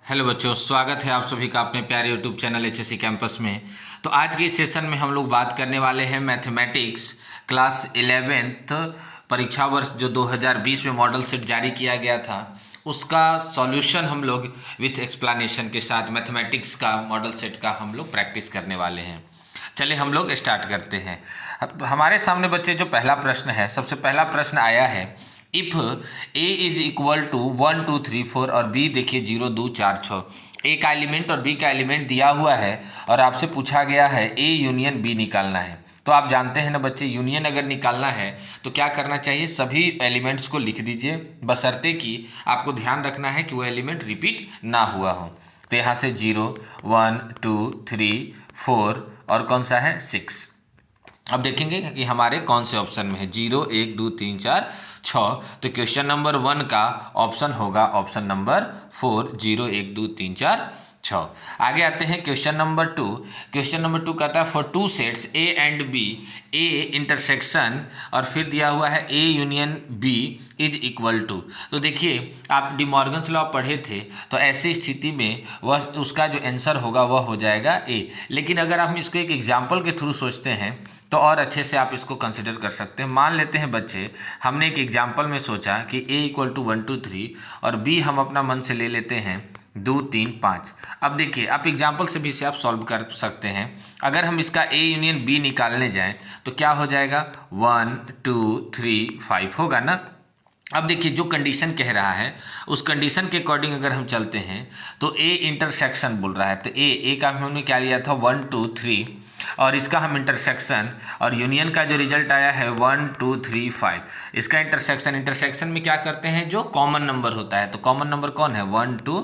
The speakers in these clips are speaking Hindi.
हेलो बच्चों, स्वागत है आप सभी का अपने प्यारे यूट्यूब चैनल एचएससी कैंपस में। तो आज के इस सेशन में हम लोग बात करने वाले हैं मैथमेटिक्स क्लास 11th परीक्षा वर्ष जो 2020 में मॉडल सेट जारी किया गया था, उसका सॉल्यूशन हम लोग विथ एक्सप्लेनेशन के साथ मैथमेटिक्स का मॉडल सेट का हम लोग प्रैक्टिस करने वाले हैं। चलिए हम लोग स्टार्ट करते हैं। हमारे सामने बच्चे जो पहला प्रश्न है, सबसे पहला प्रश्न आया है if A is equal to 1 2 3 4 और बी देखिए 0 2 4 6। ए का एलिमेंट और बी का एलिमेंट दिया हुआ है और आपसे पूछा गया है ए यूनियन बी निकालना है। तो आप जानते हैं ना बच्चे, यूनियन अगर निकालना है तो क्या करना चाहिए, सभी एलिमेंट्स को लिख दीजिए, बशर्ते कि आपको ध्यान रखना है कि वो एलिमेंट रिपीट ना हुआ हो। तो यहाँ से 0 1 2 3 4 और कौन सा है 6। अब देखेंगे कि हमारे कौन से ऑप्शन में है 0 1 2 3 4 6। तो क्वेश्चन नंबर 1 का ऑप्शन होगा ऑप्शन नंबर 4 0 1 2 3 4 6। आगे आते हैं क्वेश्चन नंबर 2। क्वेश्चन नंबर 2 कहता है for two sets A and B A intersection और फिर दिया हुआ है A union B is equal to. तो देखिए आप डिमॉर्गन्स लॉ पढ़े थे, तो ऐसी स्थिति में वह उसका जो आंसर होगा वह हो जाएगा ए। लेकिन अगर हम इसको एक एग्जाम्पल के थ्रू सोचते हैं तो और अच्छे से आप इसको कंसिडर कर सकते हैं। मान लेते हैं बच्चे, हमने एक एग्जाम्पल में सोचा कि a इक्वल टू 1 2 3 और b हम अपना मन से ले लेते हैं 2 3 5। अब देखिए आप एग्जाम्पल से भी इसे आप सॉल्व कर सकते हैं। अगर हम इसका a यूनियन b निकालने जाएं तो क्या हो जाएगा 1 2 3 5 होगा ना। अब देखिए जो कंडीशन कह रहा है उस कंडीशन के अकॉर्डिंग अगर हम चलते हैं तो ए इंटरसेक्शन बोल रहा है, तो ए का हमने क्या लिया था 1 2 3 और इसका हम इंटरसेक्शन और यूनियन का जो रिजल्ट आया है 1 2 3 5। इसका इंटरसेक्शन में क्या करते हैं, जो कॉमन नंबर होता है, तो कॉमन नंबर कौन है 1 2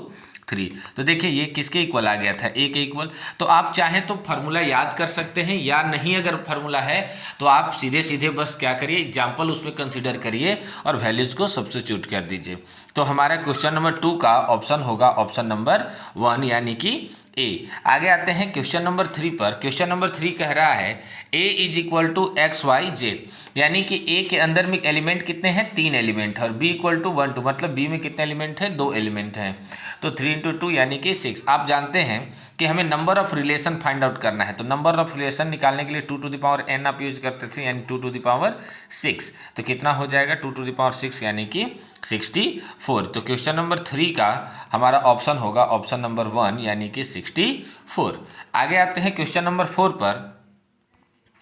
3। तो देखिए ये किसके इक्वल आ गया था, ए के इक्वल। तो आप चाहें तो फार्मूला याद कर सकते हैं या नहीं, अगर फार्मूला है तो आप सीधे सीधे बस क्या करिए, एग्जाम्पल उसमें कंसिडर करिए और वैल्यूज को सब्स्टिट्यूट कर दीजिए। तो हमारा क्वेश्चन नंबर 2 का ऑप्शन होगा ऑप्शन नंबर 1 यानी कि ए। आगे आते हैं क्वेश्चन नंबर 3 पर। क्वेश्चन नंबर 3 कह रहा है a is equal to x y z, यानी कि ए के अंदर में एलिमेंट कितने हैं, 3 एलिमेंट है और बी इक्वल टू 1 2, मतलब बी में कितने एलिमेंट है, 2 एलिमेंट हैं। तो 3 × 2 यानी कि 6। आप जानते हैं कि हमें number of relation find out करना है, तो नंबर ऑफ रिलेशन निकालने के लिए 2 टू द पावर n आप यूज करते थे, यानी 2 टू द पावर 6। तो कितना हो जाएगा 2 टू द पावर 6 यानी कि 64। तो क्वेश्चन नंबर 3 का हमारा ऑप्शन होगा ऑप्शन नंबर 1 यानी कि 64। आगे आते हैं क्वेश्चन नंबर 4 पर।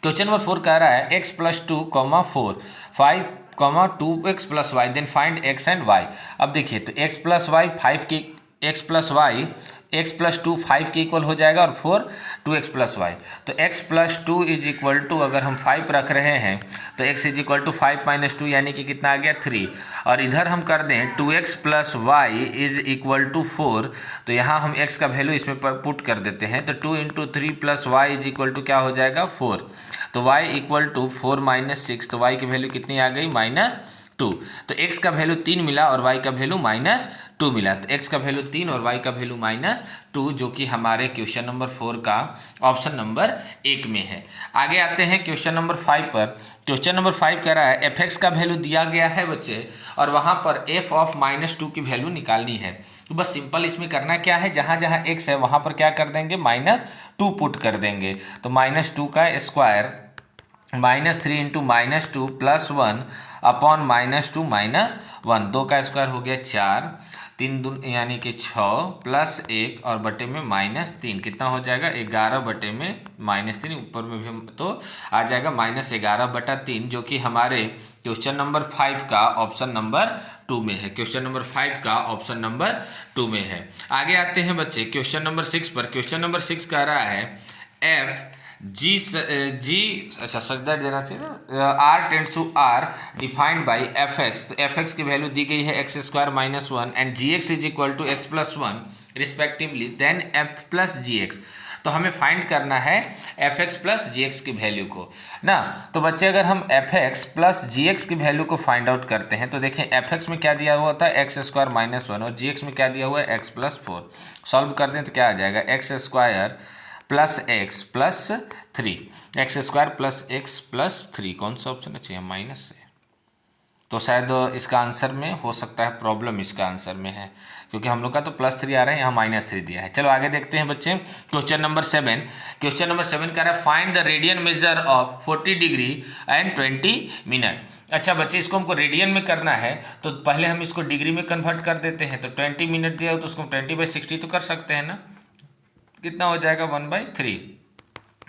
क्वेश्चन नंबर 4 कह रहा है x + 2, 4 5, 2x + y then find x and y। अब देखिए तो x + y 5 की x + y x + 2 5 के इक्वल हो जाएगा और 4 2x + y। तो x + 2 इज इक्वल टू, अगर हम 5 रख रहे हैं तो x इज इक्वल टू 5 - 2 यानी कि कितना आ गया 3। और इधर हम कर दें 2x + y is equal to 4, तो यहाँ हम x का वैल्यू इसमें पुट कर देते हैं। तो 2 × 3 + y इज इक्वल टू क्या हो जाएगा 4। तो y इक्वल टू 4 - 6, तो y की वैल्यू कितनी आ गई -2। तो x का वैल्यू 3 मिला और y का वैल्यू -2 मिला। तो x का वैल्यू 3 और y का वैल्यू -2, जो कि हमारे क्वेश्चन नंबर 4 का ऑप्शन नंबर 1 में है। आगे आते हैं क्वेश्चन नंबर 5 पर। क्वेश्चन नंबर 5 कह रहा है f(x) का वैल्यू दिया गया है बच्चे, और वहाँ पर f ऑफ -2 की वैल्यू निकालनी है। तो बस सिंपल इसमें करना क्या है, जहाँ जहाँ x है वहाँ पर क्या कर देंगे -2 पुट कर देंगे। तो -2 का स्क्वायर -3 × -2 + 1 अपॉन -2 -1, 2 का स्क्वायर हो गया 4, 3 दून यानी कि 6 + 1 और बटे में -3, कितना हो जाएगा 11 बटे में -3, ऊपर में भी हम तो आ जाएगा -11/3, जो कि हमारे क्वेश्चन नंबर 5 का ऑप्शन नंबर 2 में है। क्वेश्चन नंबर 5 का ऑप्शन नंबर 2 में है। आगे आते हैं बच्चे क्वेश्चन नंबर 6 पर। क्वेश्चन नंबर 6 कह रहा है एफ जी अच्छा सजदा देना चाहिए ना, r tends to r defined by f(x). तो f(x) की वैल्यू दी गई है x² - 1 and gx is equal to x + 1 respectively, then f + gx। तो हमें फाइंड करना है f(x) + gx की वैल्यू को ना। तो बच्चे अगर हम f(x) + gx की वैल्यू को फाइंड आउट करते हैं तो देखें f(x) में क्या दिया हुआ था x² - 1 और gx में क्या दिया हुआ है x + 4। सॉल्व कर दें तो क्या आ जाएगा x² + x + 3, x² + x + 3, कौन सा ऑप्शन है, माइनस है। तो शायद इसका आंसर में हो सकता है प्रॉब्लम, इसका आंसर में है, क्योंकि हम लोग का तो +3 आ रहा है, यहाँ -3 दिया है। चलो आगे देखते हैं बच्चे, क्वेश्चन नंबर 7। क्वेश्चन नंबर 7 कह रहा है find the radian measure of 40 degree and 20 minute. अच्छा बच्चे, इसको हमको रेडियन में करना है, तो पहले हम इसको डिग्री में कन्वर्ट कर देते हैं। तो 20 मिनट दिया हो तो उसको 20/60 तो कर सकते हैं ना। कितना हो जाएगा 1/3,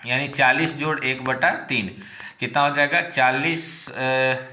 यानी 40 जोड़ 1/3 कितना हो जाएगा 40,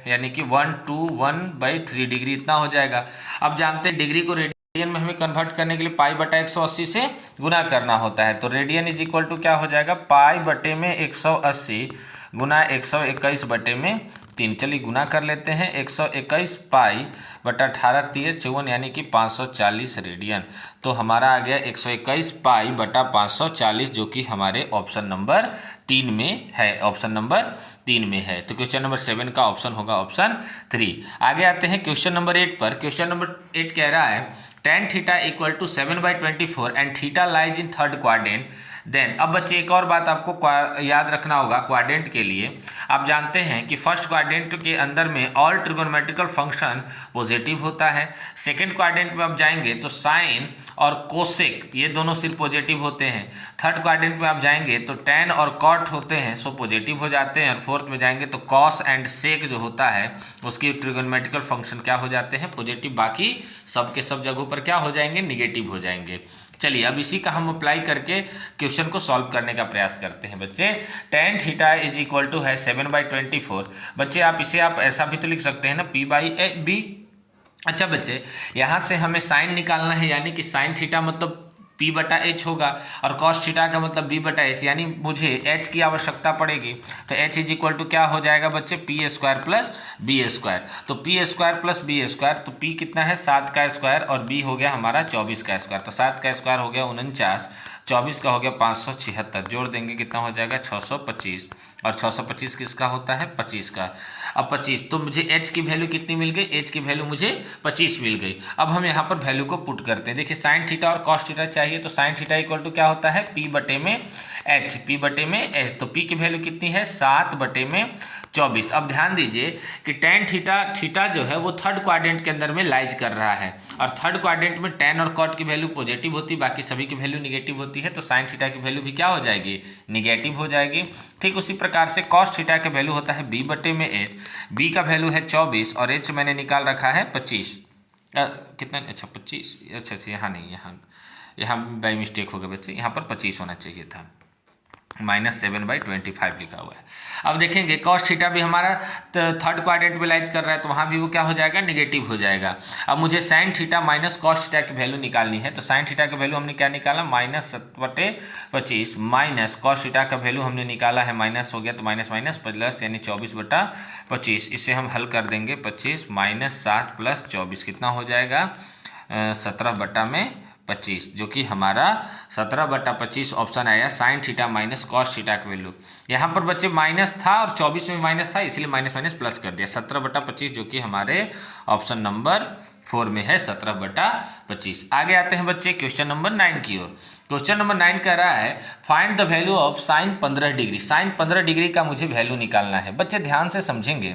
यानी कि 1/3 डिग्री इतना हो जाएगा। अब जानते हैं डिग्री को रेडियन में हमें कन्वर्ट करने के लिए π/180 से गुना करना होता है। तो रेडियन इज इक्वल टू क्या हो जाएगा, π/180 गुना 121/3। चलिए गुना कर लेते हैं, 121 π/18 54, यानी कि 540 रेडियन। तो हमारा आ गया 121 π/540, जो कि हमारे ऑप्शन नंबर 3 में है, ऑप्शन नंबर 3 में है। तो क्वेश्चन नंबर 7 का ऑप्शन होगा ऑप्शन 3। आगे आते हैं क्वेश्चन नंबर 8 पर। क्वेश्चन नंबर 8 कह रहा है tan theta equal to 7/24 and theta lies in third quadrant then. अब बच्चे एक और बात आपको याद रखना होगा क्वाड्रेंट के लिए। आप जानते हैं कि फर्स्ट क्वाड्रेंट के अंदर में ऑल ट्रिगोनोमेट्रिकल फंक्शन पॉजिटिव होता है। सेकंड क्वाड्रेंट में आप जाएंगे तो साइन और कोसेक ये दोनों सिर्फ पॉजिटिव होते हैं। थर्ड क्वाड्रेंट में आप जाएंगे तो टैन और कॉट होते हैं, सो पॉजिटिव हो जाते हैं। और फोर्थ में जाएंगे तो कॉस एंड सेक जो होता है उसकी ट्रिगोनोमेट्रिकल फंक्शन क्या हो जाते हैं, पॉजिटिव। बाकी सब के सब जगहों पर क्या हो जाएंगे, निगेटिव हो जाएंगे। चलिए अब इसी का हम अप्लाई करके क्वेश्चन को सॉल्व करने का प्रयास करते हैं बच्चे। tan theta is equal to है 7/24। बच्चे आप इसे आप ऐसा भी तो लिख सकते हैं ना, P/B। अच्छा बच्चे, यहाँ से हमें साइन निकालना है, यानी कि साइन थीटा मतलब P/H होगा और कॉस थीटा का मतलब B/H, यानी मुझे H की आवश्यकता पड़ेगी। तो H इज इक्वल टू क्या हो जाएगा बच्चे, P² + B²। तो P² + B², तो P कितना है 7 का स्क्वायर और B हो गया हमारा 24 का स्क्वायर। तो 7 का स्क्वायर हो गया 49, 24 का हो गया 576, जोड़ देंगे कितना हो जाएगा 625, और 625 किसका होता है 25 का। अब 25, तो मुझे H की वैल्यू कितनी मिल गई, H की वैल्यू मुझे 25 मिल गई। अब हम यहाँ पर वैल्यू को पुट करते हैं। देखिए साइन थीटा और कॉस थीटा चाहिए, तो साइन थीटा इक्वल टू क्या होता है P/H, P/H। तो P की वैल्यू कितनी है 7/24। अब ध्यान दीजिए कि tan थीटा जो है वो थर्ड क्वाड्रेंट के अंदर में लाइज कर रहा है, और थर्ड क्वाड्रेंट में tan और कॉट की वैल्यू पॉजिटिव होती है, बाकी सभी की वैल्यू निगेटिव होती है। तो साइन थीटा की वैल्यू भी क्या हो जाएगी, निगेटिव हो जाएगी। ठीक उसी प्रकार से कॉस थीटा का वैल्यू होता है B/H। B का वैल्यू है 24 और H मैंने निकाल रखा है 25। कितना, अच्छा 25, अच्छा यहाँ नहीं, यहाँ बाई मिस्टेक हो गया बच्चे, यहाँ पर 25 होना चाहिए था, -7/25 लिखा हुआ है। अब देखेंगे कॉस थीटा भी हमारा थर्ड क्वाड्रेंट में लाइज कर रहा है, तो वहाँ भी वो क्या हो जाएगा, निगेटिव हो जाएगा। अब मुझे sine theta minus cos theta की वैल्यू निकालनी है। तो साइन थीटा की वैल्यू हमने क्या निकाला, -7/25, माइनस कॉस थीटा का वैल्यू हमने निकाला है, माइनस हो गया तो माइनस माइनस प्लस, यानी 24/25। इसे हम हल कर देंगे, 25 -7 + 24 कितना हो जाएगा 17/25, जो कि हमारा 17/25 ऑप्शन आया, sine theta minus cos theta का वैल्यू। यहाँ पर बच्चे माइनस था और 24 में माइनस था, इसलिए माइनस माइनस प्लस कर दिया, 17/25, जो कि हमारे ऑप्शन नंबर 4 में है 17/25। आगे आते हैं बच्चे क्वेश्चन नंबर 9 की ओर। क्वेश्चन नंबर 9 कह रहा है find the value of sine 15 degree. Sine 15 degree का मुझे वैल्यू निकालना है। बच्चे ध्यान से समझेंगे,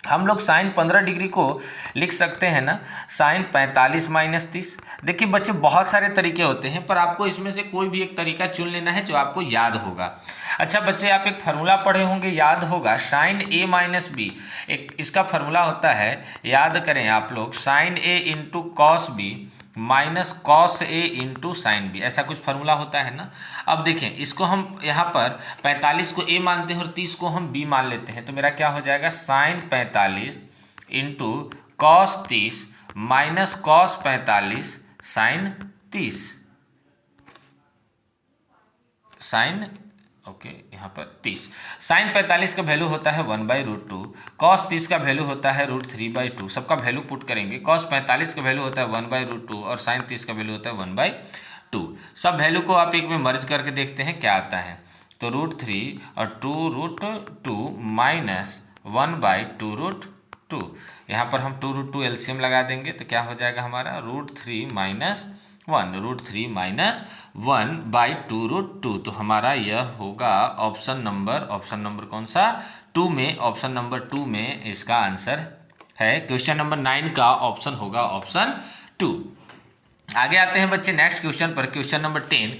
हम लोग साइन 15 डिग्री को लिख सकते हैं ना, साइन 45 - 30। देखिए बच्चे बहुत सारे तरीके होते हैं, पर आपको इसमें से कोई भी एक तरीका चुन लेना है जो आपको याद होगा। अच्छा बच्चे, आप एक फार्मूला पढ़े होंगे, याद होगा, साइन A - B, एक इसका फार्मूला होता है, याद करें आप लोग, sine A × cos B minus cos A × sine B, ऐसा कुछ फार्मूला होता है ना। अब देखें, इसको हम यहाँ पर 45 को A मानते हैं और 30 को हम B मान लेते हैं, तो मेरा क्या हो जाएगा, sine 45 × cos 30 minus cos 45 sine 30, sine okay यहाँ पर 30। साइन 45 का वैल्यू होता है 1/√2, कॉस 30 का वैल्यू होता है √3/2। सबका वैल्यू पुट करेंगे, कॉस 45 का वैल्यू होता है 1/√2 और साइन 30 का वैल्यू होता है 1/2। सब वैल्यू को आप एक में मर्ज करके देखते हैं क्या आता है। तो √3 और 2√2 माइनस 1/2√2, यहाँ पर हम 2√2 एलसीएम लगा देंगे, तो क्या हो जाएगा हमारा √3 - 1, √3 - 1/2√2। तो हमारा यह होगा ऑप्शन नंबर कौन सा, 2 में, ऑप्शन नंबर 2 में इसका आंसर है क्वेश्चन नंबर 9 का ऑप्शन होगा ऑप्शन 2। आगे आते हैं बच्चे नेक्स्ट क्वेश्चन पर, क्वेश्चन नंबर 10।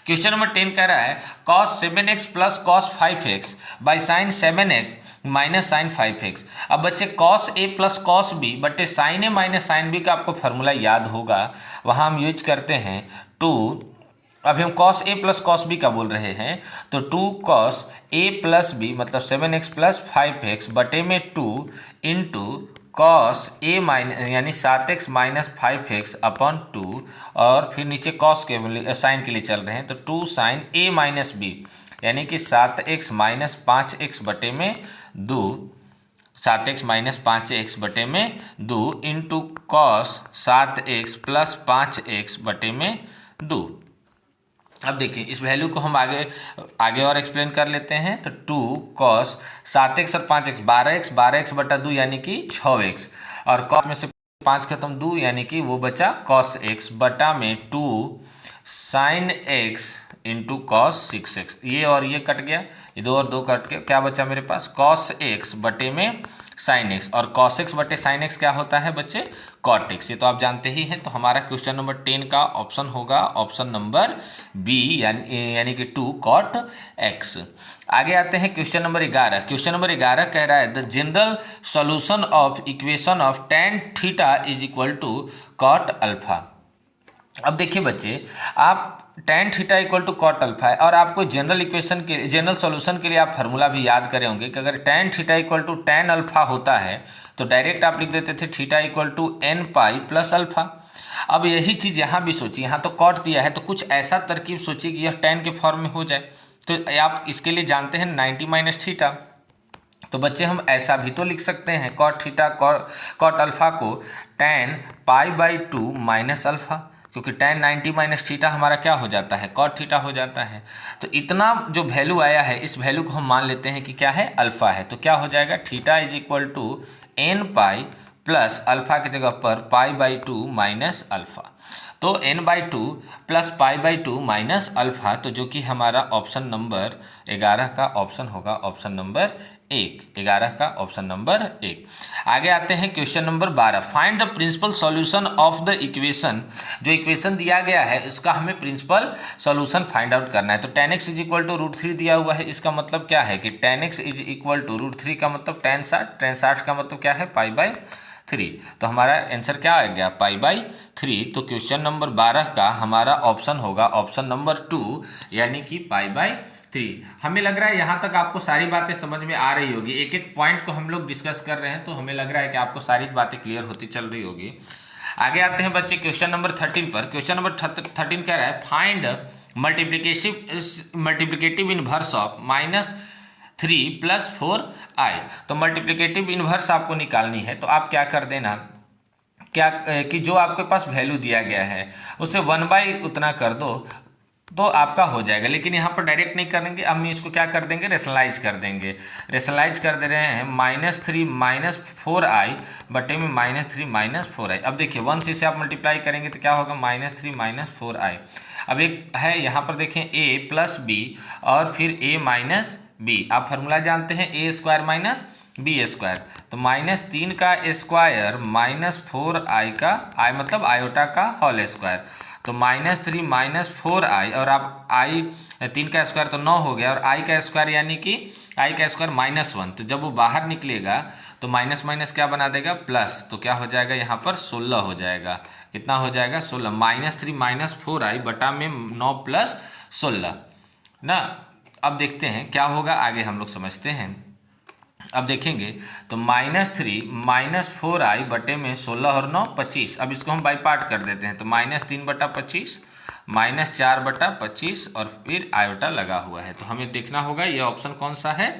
क्वेश्चन नंबर 10 कह रहा है cos 7x plus cos 5x by sine 7x minus sine 5x। अब बच्चे cos a plus cos b बटे sine a minus sine b का आपको फार्मूला याद होगा, वहाँ हम यूज करते हैं 2। अभी हम cos a plus cos b का बोल रहे हैं, तो 2 cos a प्लस b मतलब 7x प्लस 5x बटे में 2 इंटू cos a माइनस यानी 7x माइनस 5x अपॉन 2, और फिर नीचे cos के साइन के लिए चल रहे हैं, तो 2 साइन a माइनस b यानी कि 7x माइनस 5x बटे में 2, 7x माइनस 5x बटे में 2 into cos 7x plus 5x बटे में 2। अब देखिए इस वैल्यू को हम आगे और एक्सप्लेन कर लेते हैं, तो 2 cos 7x और 5x 12x, 12x बटा 2 यानी कि 6x, और cos में से 5 खत्म 2 यानी कि वो बचा cos x बटा में 2 sin x into cos 6x। ये और ये कट गया, ये 2 और 2 कट के क्या बचा मेरे पास cos x बटे में sin x, और cos x बटे sin x क्या होता है बच्चे cot x, ये तो आप जानते ही हैं। तो हमारा क्वेश्चन नंबर 10 का ऑप्शन होगा ऑप्शन नंबर बी यानी कि 2 cot x। आगे आते हैं क्वेश्चन नंबर 11। क्वेश्चन नंबर 11 कह रहा है the general solution of equation of tan theta is equal to cot alpha. अब देखिए बच्चे, आप tan theta equal to cot alpha है, और आपको जनरल इक्वेशन के जनरल सॉल्यूशन के लिए आप फार्मूला भी याद करे होंगे कि अगर tan theta equal to tan alpha होता है तो डायरेक्ट आप लिख देते थे theta equal to n pi plus alpha. अब यही चीज़ यहाँ भी सोचिए, यहाँ तो कॉट दिया है तो कुछ ऐसा तरकीब सोचिए कि यह tan के फॉर्म में हो जाए। तो आप इसके लिए जानते हैं 90 माइनस थीटा, तो बच्चे हम ऐसा भी तो लिख सकते हैं कॉट थीटा कॉट अल्फा को tan pi by 2 minus alpha, क्योंकि tan 90 माइनस थीटा हमारा क्या हो जाता है कॉट थीटा हो जाता है। तो इतना जो वैल्यू आया है इस वैल्यू को हम मान लेते हैं कि क्या है अल्फा है, तो क्या हो जाएगा theta is equal to n pi plus alpha की जगह पर पाई बाई 2 माइनस अल्फा, तो n by 2 plus pi by 2 minus alpha, तो जो कि हमारा ऑप्शन नंबर 11 का ऑप्शन होगा ऑप्शन नंबर 1, 11 का ऑप्शन नंबर 1। आगे आते हैं question number 12। Find the principal solution of the equation. जो इक्वेशन दिया गया है इसका हमें प्रिंसिपल सॉल्यूशन फाइंड आउट करना है। तो tan x is equal to √3 दिया हुआ है, इसका मतलब क्या है कि tan x is equal to √3 का मतलब tan 60 का मतलब क्या है पाई बाई 3, तो हमारा आंसर क्या आ गया पाई बाई 3। तो क्वेश्चन नंबर 12 का हमारा ऑप्शन होगा ऑप्शन नंबर 2 यानी कि पाई बाई 3। हमें लग रहा है यहाँ तक आपको सारी बातें समझ में आ रही होगी, एक एक पॉइंट को हम लोग डिस्कस कर रहे हैं तो हमें लग रहा है कि आपको सारी बातें क्लियर होती चल रही होगी। आगे आते हैं बच्चे क्वेश्चन नंबर 13 पर। क्वेश्चन नंबर 13 कह रहा है find multiplicative inverse of -3 plus 4i। तो मल्टीप्लिकेटिव इनवर्स आपको निकालनी है, तो आप क्या कर देना क्या कि जो आपके पास वैल्यू दिया गया है उसे 1/, उतना कर दो तो आपका हो जाएगा। लेकिन यहाँ पर डायरेक्ट नहीं करेंगे, हम इसको क्या कर देंगे रेशनलाइज कर देंगे। रेशनलाइज कर दे रहे हैं -3 माइनस 4i बटे में -3 माइनस 4i। अब देखिए 1 से इसे आप मल्टीप्लाई करेंगे तो क्या होगा -3 माइनस 4i। अब एक है यहाँ पर देखें a प्लस बी और फिर a माइनस बी, आप फार्मूला जानते हैं a square minus B square, तो -3 का स्क्वायर माइनस 4i का i मतलब आयोटा का होल स्क्वायर, तो -3 माइनस 4i, और आप i 3 का स्क्वायर तो 9 हो गया, और i का स्क्वायर यानी कि i का स्क्वायर -1, तो जब वो बाहर निकलेगा तो माइनस माइनस क्या बना देगा प्लस, तो क्या हो जाएगा यहाँ पर 16 हो जाएगा। कितना हो जाएगा 16, -3 माइनस 4i बटा में 9 प्लस 16 ना। अब देखते हैं क्या होगा, आगे हम लोग समझते हैं। अब देखेंगे तो -3 माइनस 4i बटे में 16 और 9 25। अब इसको हम बाई पार्ट कर देते हैं, तो -3 बटा 25 -4 बटा 25 और फिर आयोटा लगा हुआ है, तो हमें देखना होगा ये ऑप्शन कौन सा है।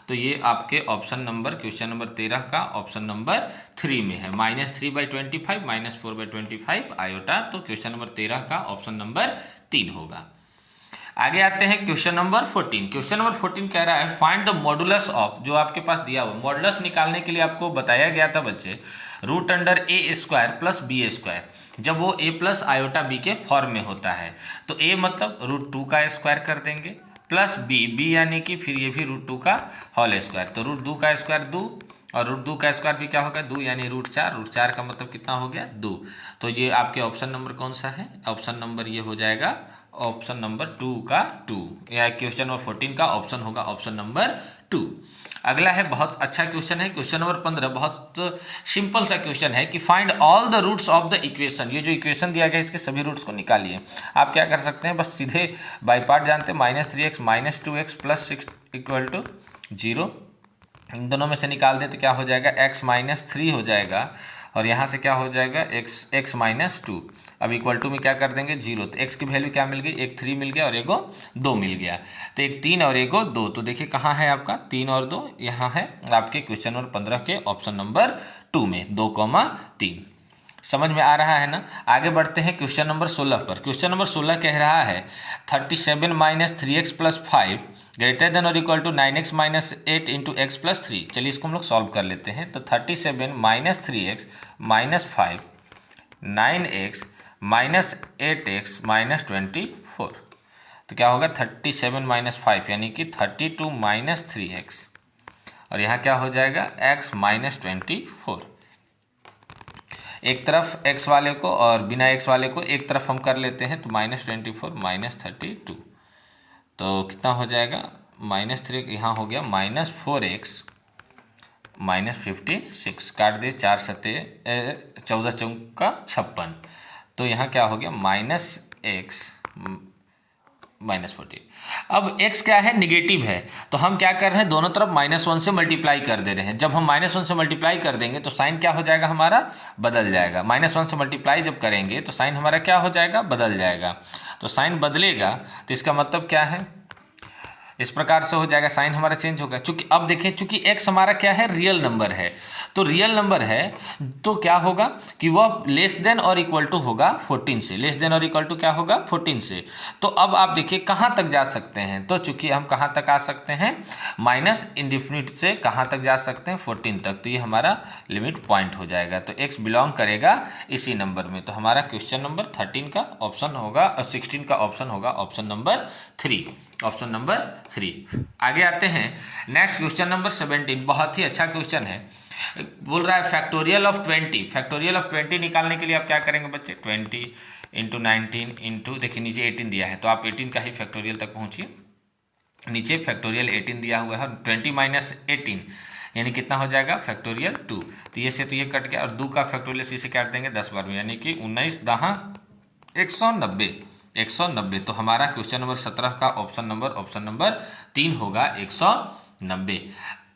तो ये आपके ऑप्शन नंबर क्वेश्चन नंबर 13 का ऑप्शन नंबर 3 में है, -3/25 -4/25 आयोटा, तो क्वेश्चन नंबर 13 का ऑप्शन नंबर 3 होगा। आगे आते हैं क्वेश्चन नंबर 14। क्वेश्चन नंबर 14 कह रहा है फाइंड द मॉडुलस ऑफ, जो आपके पास दिया हुआ मॉडुलस निकालने के लिए आपको बताया गया था बच्चे √a² प्लस b², जब वो a प्लस आयोटा b के फॉर्म में होता है, तो a मतलब √2 का स्क्वायर कर देंगे प्लस b यानी कि फिर ये भी √2 का होल स्क्वायर, तो √2 का स्क्वायर 2 और रूट 2 का स्क्वायर भी क्या होगा 2 यानी रूट 4। रूट 4 का मतलब कितना हो गया 2। तो ये आपके ऑप्शन नंबर कौन सा है, ऑप्शन नंबर ये हो जाएगा ऑप्शन नंबर 2 का 2, या क्वेश्चन नंबर 14 का ऑप्शन होगा ऑप्शन नंबर 2। अगला है बहुत अच्छा क्वेश्चन है, क्वेश्चन नंबर 15। बहुत सिंपल सा क्वेश्चन है कि find all the roots of the equation. ये जो इक्वेशन दिया गया है इसके सभी रूट्स को निकालिए। आप क्या कर सकते हैं, बस सीधे बाई पार्ट जानते हैं, -3x -2x + 6 = 0। इन दोनों में से निकाल दें तो क्या हो जाएगा, x - 3 हो जाएगा, और यहाँ से क्या हो जाएगा x - 2। अब इक्वल टू में क्या कर देंगे 0। तो x की वैल्यू क्या मिल गई, एक 3 मिल गया और एगो 2 मिल गया। तो एक 3 और एगो 2। तो देखिए कहाँ है आपका 3 और 2, यहाँ है आपके क्वेश्चन नंबर 15 के ऑप्शन नंबर 2 में 2,3। समझ में आ रहा है ना। आगे बढ़ते हैं क्वेश्चन नंबर 16 पर। क्वेश्चन नंबर 16 कह रहा है 37 - 3x + 5 ग्रेटर देन और इक्वल टू 9x - 8 × x + 3। चलिए इसको हम लोग सॉल्व कर लेते हैं। तो 37 - 3x - 5 9x - 8x - 24। तो क्या होगा 37 - 5 यानी कि 32 - 3x, और यहाँ क्या हो जाएगा x - 24। एक तरफ x वाले को और बिना x वाले को एक तरफ हम कर लेते हैं। तो -24 - 32, तो कितना हो जाएगा -3 यहाँ हो गया -4x - 56। काट दे 4 सत्ते 14 चौका 56। तो यहाँ क्या हो गया -x -40। अब x क्या है, निगेटिव है, तो हम क्या कर रहे हैं दोनों तरफ -1 से मल्टीप्लाई कर दे रहे हैं। जब हम -1 से मल्टीप्लाई कर देंगे तो साइन क्या हो जाएगा हमारा, बदल जाएगा। -1 से मल्टीप्लाई जब करेंगे तो साइन हमारा क्या हो जाएगा, बदल जाएगा। तो साइन बदलेगा तो इसका मतलब क्या है, इस प्रकार से हो जाएगा, साइन हमारा चेंज होगा। चूंकि अब देखें, चूंकि x हमारा क्या है, रियल नंबर है, तो रियल नंबर है तो क्या होगा कि वह लेस देन और इक्वल टू होगा 14 से। लेस देन और इक्वल टू क्या होगा 14 से। तो अब आप देखिए कहाँ तक जा सकते हैं, तो चूंकि हम कहाँ तक आ सकते हैं, माइनस इंडिफिनिट से कहाँ तक जा सकते हैं 14 तक। तो ये हमारा लिमिट पॉइंट हो जाएगा। तो x बिलोंग करेगा इसी नंबर में। तो हमारा क्वेश्चन नंबर 13 का ऑप्शन होगा, 16 का ऑप्शन होगा ऑप्शन नंबर 3, ऑप्शन नंबर 3। आगे आते हैं नेक्स्ट क्वेश्चन नंबर 17। बहुत ही अच्छा क्वेश्चन है। बोल रहा है फैक्टोरियल ऑफ 20। फैक्टोरियल ऑफ 20 निकालने के लिए आप क्या करेंगे बच्चे, 20 × 19 इंटू, देखिए नीचे 18 दिया है तो आप 18 का ही फैक्टोरियल तक पहुंचिए। नीचे फैक्टोरियल 18 दिया हुआ है, 20 - 18 यानी कितना हो जाएगा फैक्टोरियल 2। तो ये से तो ये कट गया, और 2 का फैक्टोरियल से इसे काट देंगे 10 बार में, यानी कि 19 दहा 190। तो हमारा क्वेश्चन नंबर 17 का ऑप्शन नंबर 3 होगा 190।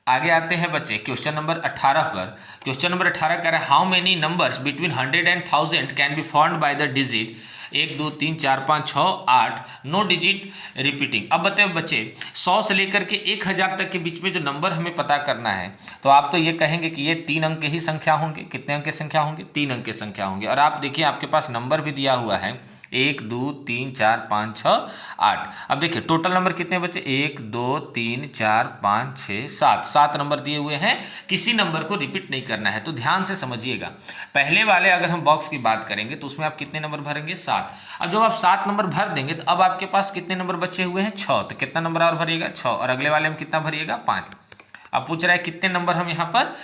आगे आते हैं बच्चे क्वेश्चन नंबर 18 पर। क्वेश्चन नंबर 18 कह रहा है how many numbers between 100 and 1000 can be formed by the digit 1 2 3 4 5 6 8 no digit repeating. अब बताए बच्चे 100 से लेकर के 1000 तक के बीच में जो नंबर हमें पता करना है, तो आप तो ये कहेंगे कि ये 3 अंक की ही संख्या होंगे। कितने अंक की संख्या होंगे, 3 अंक की संख्या होंगे। और आप देखिए आपके पास नंबर भी दिया हुआ है 1 2 3 4 5 6 8। अब देखिए टोटल नंबर कितने बचे, 1 2 3 4 5 6 7, 7 नंबर दिए हुए हैं। किसी नंबर को रिपीट नहीं करना है, तो ध्यान से समझिएगा। पहले वाले अगर हम बॉक्स की बात करेंगे तो उसमें आप कितने नंबर भरेंगे, 7। अब जब आप 7 नंबर भर देंगे तो अब आपके पास कितने नंबर बचे हुए हैं, 6। तो कितना नंबर और भरिएगा, 6, और अगले वाले में कितना भरिएगा, 5। अब पूछ रहा है कितने नंबर हम यहाँ पर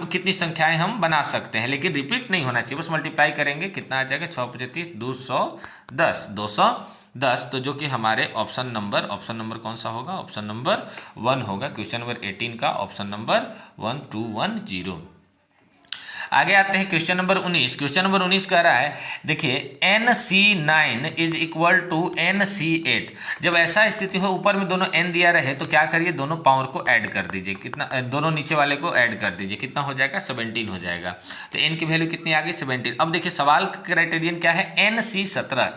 कितनी संख्याएं हम बना सकते हैं, लेकिन रिपीट नहीं होना चाहिए, बस मल्टीप्लाई करेंगे। कितना आ जाएगा 6 × 25 210, 210। तो जो कि हमारे ऑप्शन नंबर कौन सा होगा, ऑप्शन नंबर 1 होगा। क्वेश्चन नंबर 18 का ऑप्शन नंबर 1210। आगे आते हैं क्वेश्चन नंबर 19। क्वेश्चन नंबर 19 कह रहा है देखिए NC9 = NC8। जब ऐसा स्थिति हो ऊपर में दोनों n दिया रहे तो क्या करिए, दोनों पावर को ऐड कर दीजिए। कितना, दोनों नीचे वाले को ऐड कर दीजिए। कितना हो जाएगा, 17 हो जाएगा। तो n की वैल्यू कितनी आ गई, 17। अब देखिए सवाल का क्राइटेरियन क्या है, NC17।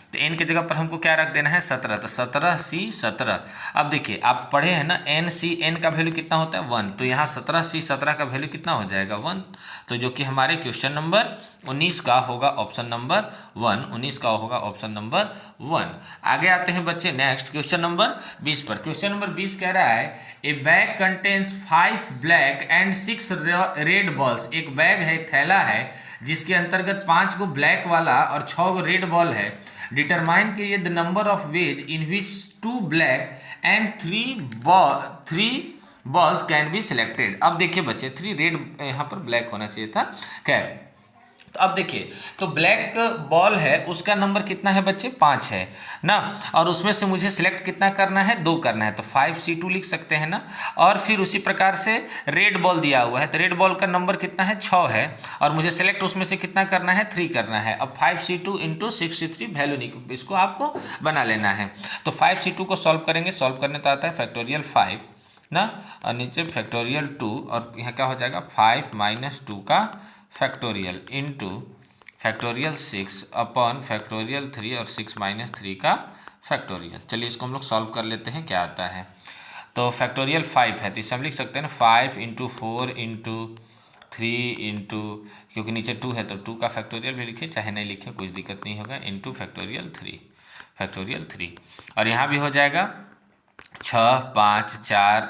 तो n की जगह पर हमको क्या रख देना है, 17। तो 17C17। अब देखिए आप पढ़े हैं ना, NCn का वैल्यू कितना होता है, 1। तो यहाँ 17C17 का वैल्यू कितना हो जाएगा, 1। तो जो कि हमारे क्वेश्चन नंबर 19 का होगा ऑप्शन नंबर 1। 19 का होगा ऑप्शन नंबर 1। आगे आते हैं बच्चे नेक्स्ट क्वेश्चन नंबर 20 पर। क्वेश्चन नंबर 20 कह रहा है ए bag contains 5 black and 6 red balls. एक बैग है, एक थैला है जिसके अंतर्गत 5 गो ब्लैक वाला और 6 गो रेड बॉल है। डिटरमाइन करिए the number of ways in which 2 black and 3 balls can be selected. अब देखिए बच्चे 3 रेड यहाँ पर ब्लैक होना चाहिए था, खैर। तो अब देखिए, तो ब्लैक बॉल है उसका नंबर कितना है बच्चे 5 है ना, और उसमें से मुझे सिलेक्ट कितना करना है 2 करना है, तो 5C2 लिख सकते हैं ना। और फिर उसी प्रकार से रेड बॉल दिया हुआ है, तो रेड बॉल का नंबर कितना है 6 है, और मुझे सिलेक्ट उसमें से कितना करना है 3 करना है। अब 5C2 इंटू 6C3 वैल्यू नहीं, इसको आपको बना लेना है। तो 5C2 को सॉल्व करेंगे, सॉल्व करने तो आता है फैक्टोरियल 5 ना, और नीचे फैक्टोरियल 2, और यहाँ क्या हो जाएगा 5 माइनस 2 का factorial into factorial 6 upon factorial 3 और 6 माइनस 3 का फैक्टोरियल। चलिए इसको हम लोग सॉल्व कर लेते हैं क्या आता है। तो फैक्टोरियल 5 है, तो इसे हम लिख सकते हैं ना 5 इंटू 4 इंटू 3 इंटू, क्योंकि नीचे 2 है तो 2 का फैक्टोरियल भी लिखे चाहे नहीं लिखे कोई दिक्कत नहीं होगा, इंटू फैक्टोरियल 3 और यहाँ भी हो जाएगा 6 5 4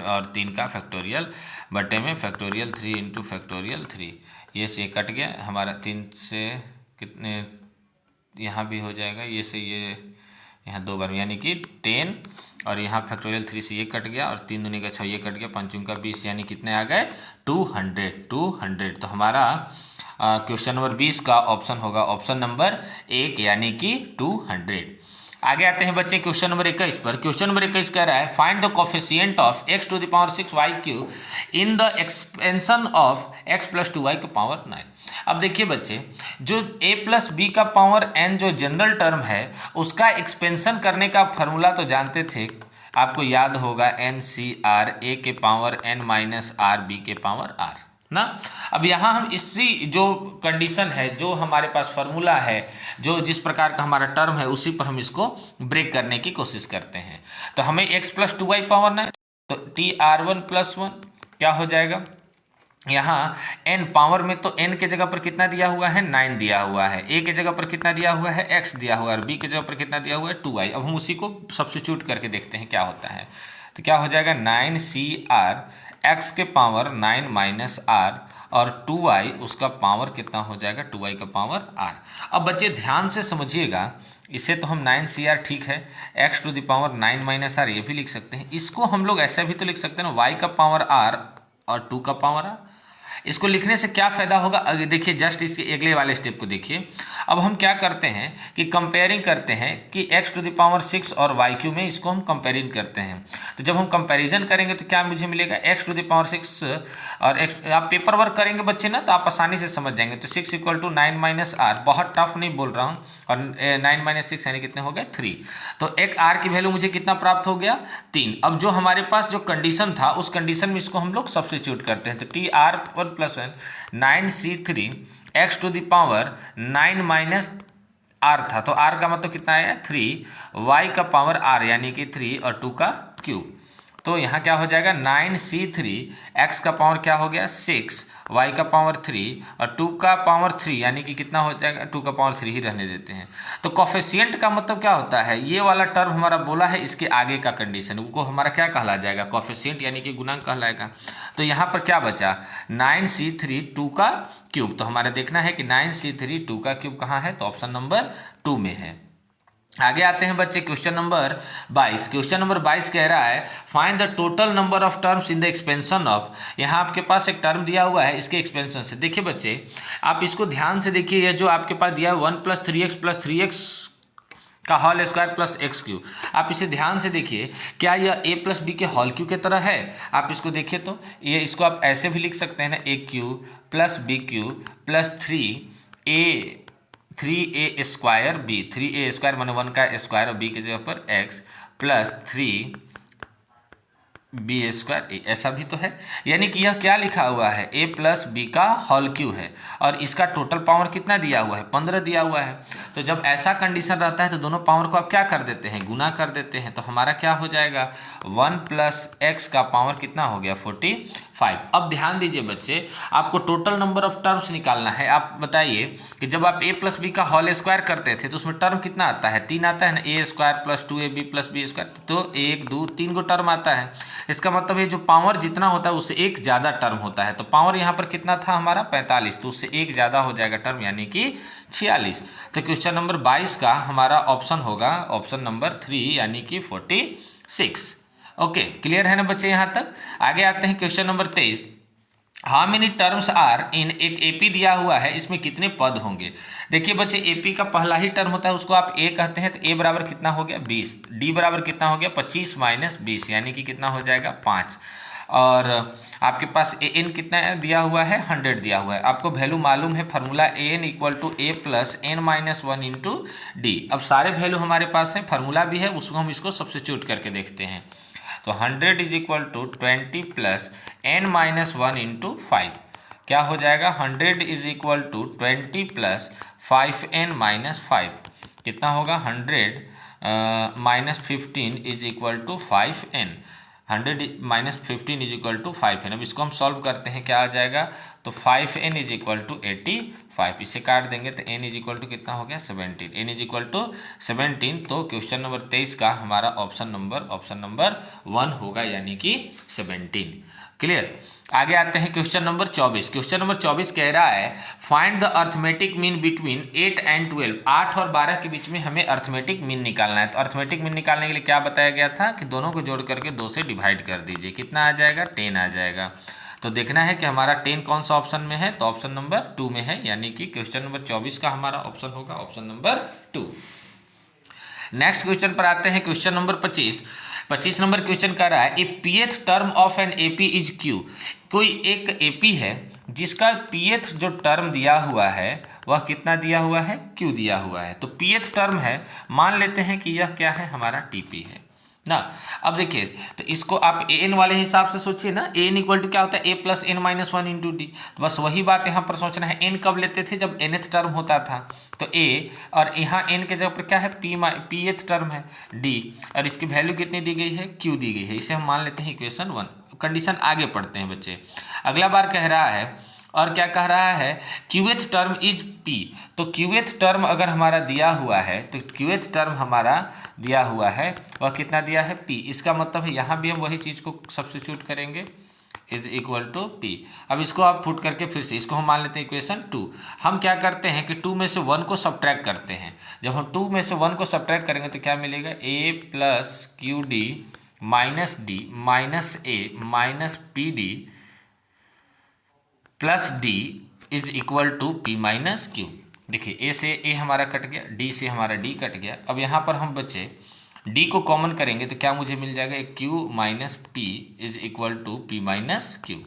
और 3 का फैक्टोरियल बटे में फैक्टोरियल 3 इंटू फैक्टोरियल 3, ये से कट गया हमारा 3 से कितने, यहाँ भी हो जाएगा ये से ये यहाँ 2 बार यानी कि 10, और यहाँ फैक्टोरियल 3 से ये कट गया और 3 दूनी का 6 ये कट गया, 5 का 20 यानी कितने आ गए 200। तो हमारा क्वेश्चन नंबर 20 का ऑप्शन होगा ऑप्शन नंबर 1 यानी कि 200। आगे आते हैं बच्चे क्वेश्चन नंबर 21 पर। क्वेश्चन नंबर 21 कह रहा है find the coefficient of x to the power 6y cube in the expansion of x plus 2y की पावर 9। अब देखिए बच्चे, जो a प्लस बी का पावर n जो जनरल टर्म है उसका एक्सपेंशन करने का फॉर्मूला तो जानते थे, आपको याद होगा NCR, a के power n minus r b के पावर r ना। अब यहाँ हम इसी जो कंडीशन है, जो हमारे पास फार्मूला है, जो जिस प्रकार का हमारा टर्म है उसी पर हम इसको ब्रेक करने की कोशिश करते हैं। तो हमें x प्लस 2y पावर 9, तो TR1 प्लस 1 क्या हो जाएगा, यहाँ n पावर में तो n के जगह पर कितना दिया हुआ है 9 दिया हुआ है, a के जगह पर कितना दिया हुआ है x दिया हुआ है, और b के जगह पर कितना दिया हुआ है 2y। अब हम उसी को सब्स्टिट्यूट करके देखते हैं क्या होता है। तो क्या हो जाएगा 9CR x के पावर 9 माइनस r और 2y उसका पावर कितना हो जाएगा 2y का पावर r। अब बच्चे ध्यान से समझिएगा, इसे तो हम 9CR ठीक है, x to the power 9 minus r ये भी लिख सकते हैं, इसको हम लोग ऐसा भी तो लिख सकते हैं ना y का पावर r और 2 का पावर r। इसको लिखने से क्या फायदा होगा, अगर देखिए जस्ट इसके अगले वाले स्टेप को देखिए। अब हम क्या करते हैं कि कंपेयरिंग करते हैं कि x टू द पावर 6 और y क्यू में इसको हम कंपेयरिंग करते हैं। तो जब हम कंपैरिजन करेंगे तो क्या मुझे मिलेगा x टू द पावर 6 और x, आप पेपर वर्क करेंगे बच्चे ना तो आप आसानी से समझ जाएंगे। तो 6 इक्वल टू 9 माइनस r, बहुत टफ नहीं बोल रहा हूँ, और 9 माइनस 6 यानी कितने हो गए 3। तो एक r की वैल्यू मुझे कितना प्राप्त हो गया 3। अब जो हमारे पास जो कंडीशन था उस कंडीशन में इसको हम लोग सब्स्टिट्यूट करते हैं। तो TR1 plus 1 9C3 x to the power 9 minus r था, तो r का मतलब कितना आया 3, y का पावर r यानी कि 3 और 2 का क्यूब। तो यहाँ क्या हो जाएगा 9C3 x का पावर क्या हो गया 6, y का पावर 3 और 2 का पावर 3 यानी कि कितना हो जाएगा 2 का पावर 3 ही रहने देते हैं। तो कोफिशिएंट का मतलब क्या होता है, ये वाला टर्म हमारा बोला है इसके आगे का कंडीशन, वो हमारा क्या कहला जाएगा कोफिशिएंट यानी कि गुणांक कहलाएगा। तो यहाँ पर क्या बचा 9C3 2 का क्यूब, तो हमारा देखना है कि 9C3 2 का क्यूब कहाँ है, तो ऑप्शन नंबर 2 में है। आगे आते हैं बच्चे क्वेश्चन नंबर 22। क्वेश्चन नंबर 22 कह रहा है find the total number of terms in the expansion of, यहाँ आपके पास एक टर्म दिया हुआ है इसके एक्सपेंशन से। देखिए बच्चे आप इसको ध्यान से देखिए, यह जो आपके पास दिया है 1 प्लस 3x का whole square plus X cube, आप इसे ध्यान से देखिए, क्या यह a प्लस बी के होल क्यू के तरह है। आप इसको देखिए तो ये इसको आप ऐसे भी लिख सकते हैं ना, a cube plus B cube plus 3a square b, 3a square माने 1 का स्क्वायर और b के जगह पर x plus 3b square a, ऐसा भी तो है। यानी कि यह क्या लिखा हुआ है a प्लस बी का होल क्यू है, और इसका टोटल पावर कितना दिया हुआ है 15 दिया हुआ है। तो जब ऐसा कंडीशन रहता है तो दोनों पावर को आप क्या कर देते हैं गुना कर देते हैं। तो हमारा क्या हो जाएगा 1 प्लस x का पावर कितना हो गया 45। अब ध्यान दीजिए बच्चे, आपको टोटल नंबर ऑफ टर्म्स निकालना है। आप बताइए कि जब आप a प्लस बी का होल स्क्वायर करते थे तो उसमें टर्म कितना आता है 3 आता है ना, a square plus 2ab plus B square, तो 1 2 3 को टर्म आता है। इसका मतलब है जो पावर जितना होता है उससे एक ज़्यादा टर्म होता है। तो पावर यहाँ पर कितना था हमारा 45, तो उससे एक ज़्यादा हो जाएगा टर्म यानी कि 46। तो क्वेश्चन नंबर 22 का हमारा ऑप्शन होगा ऑप्शन नंबर 3 यानी कि 46। ओके, क्लियर है ना बच्चे यहाँ तक। आगे आते हैं question number 23। How many terms are in, एक एपी दिया हुआ है, इसमें कितने पद होंगे। देखिए बच्चे, एपी का पहला ही टर्म होता है उसको आप ए कहते हैं, तो ए बराबर कितना हो गया 20, डी बराबर कितना हो गया 25 माइनस 20 यानी कि कितना हो जाएगा 5, और आपके पास ए एन कितना दिया हुआ है 100 दिया हुआ है। आपको वैल्यू मालूम है, formula A N equal to A plus N minus 1 into D. अब सारे वैल्यू हमारे पास है, फार्मूला भी है, उसको हम इसको सब्स्टिट्यूट करके देखते हैं। तो 100 is equal to 20 plus N minus 1 into 5, क्या हो जाएगा 100 is equal to 20 plus 5n minus 5, कितना होगा 100 minus 15 is equal to 5n, 100 minus 15 is equal to 5n। अब इसको हम सॉल्व करते हैं, क्या आ जाएगा, तो 5n इज इक्वल टू 85, इसे काट देंगे तो n इज इक्वल टू कितना हो गया 17, n इज इक्वल टू 17। तो क्वेश्चन नंबर 23 का हमारा ऑप्शन नंबर 1 होगा, यानी कि 17। क्लियर। आगे आते हैं क्वेश्चन नंबर 24। क्वेश्चन नंबर 24 कह रहा है find the arithmetic mean between 8 and 12। 8 और 12 के बीच में हमें अर्थमेटिक मीन निकालना है। तो अर्थमेटिक मीन निकालने के लिए क्या बताया गया था कि दोनों को जोड़ करके 2 से डिवाइड कर दीजिए, कितना आ जाएगा 10 आ जाएगा। तो देखना है कि हमारा 10 कौन सा ऑप्शन में है, तो ऑप्शन नंबर 2 में है, यानी कि क्वेश्चन नंबर 24 का हमारा ऑप्शन होगा ऑप्शन नंबर 2। नेक्स्ट क्वेश्चन पर आते हैं, क्वेश्चन नंबर 25 नंबर क्वेश्चन कर रहा है ए pth term of an AP is Q. कोई एक एपी है जिसका pth जो टर्म दिया हुआ है वह कितना दिया हुआ है, क्यू दिया हुआ है। तो pth टर्म है, मान लेते हैं कि यह क्या है हमारा टीपी है ना। अब देखिए, तो इसको आप ए एन वाले हिसाब से सोचिए ना, ए एन इक्वल टू क्या होता है a plus N minus 1 into d. तो बस वही बात यहाँ पर सोचना है, एन कब लेते थे जब nth टर्म होता था, तो ए, और यहाँ एन के जगह पर क्या है pth टर्म है डी, और इसकी वैल्यू कितनी दी गई है क्यू दी गई है। इसे हम मान लेते हैं इक्वेशन 1। कंडीशन आगे पढ़ते हैं बच्चे। अगला बार कह रहा है, और क्या कह रहा है क्यूएथ टर्म इज पी। तो क्यूएथ टर्म अगर हमारा दिया हुआ है, तो क्यूएथ टर्म हमारा दिया हुआ है वह कितना दिया है पी। इसका मतलब है यहाँ भी हम वही चीज़ को सब्स्टिट्यूट करेंगे, इज इक्वल टू पी। अब इसको आप पुट करके फिर से इसको हम मान लेते हैं इक्वेशन 2। हम क्या करते हैं कि 2 में से 1 को सब्ट्रैक्ट करते हैं। जब हम 2 में से 1 को सब्ट्रैक्ट करेंगे तो क्या मिलेगा, a plus q d minus d minus a minus p d plus d is equal to P minus q. देखिए ए से ए हमारा कट गया, डी से हमारा डी कट गया। अब यहाँ पर हम बच्चे डी को कॉमन करेंगे तो क्या मुझे मिल जाएगा, Q minus P is equal to P minus Q.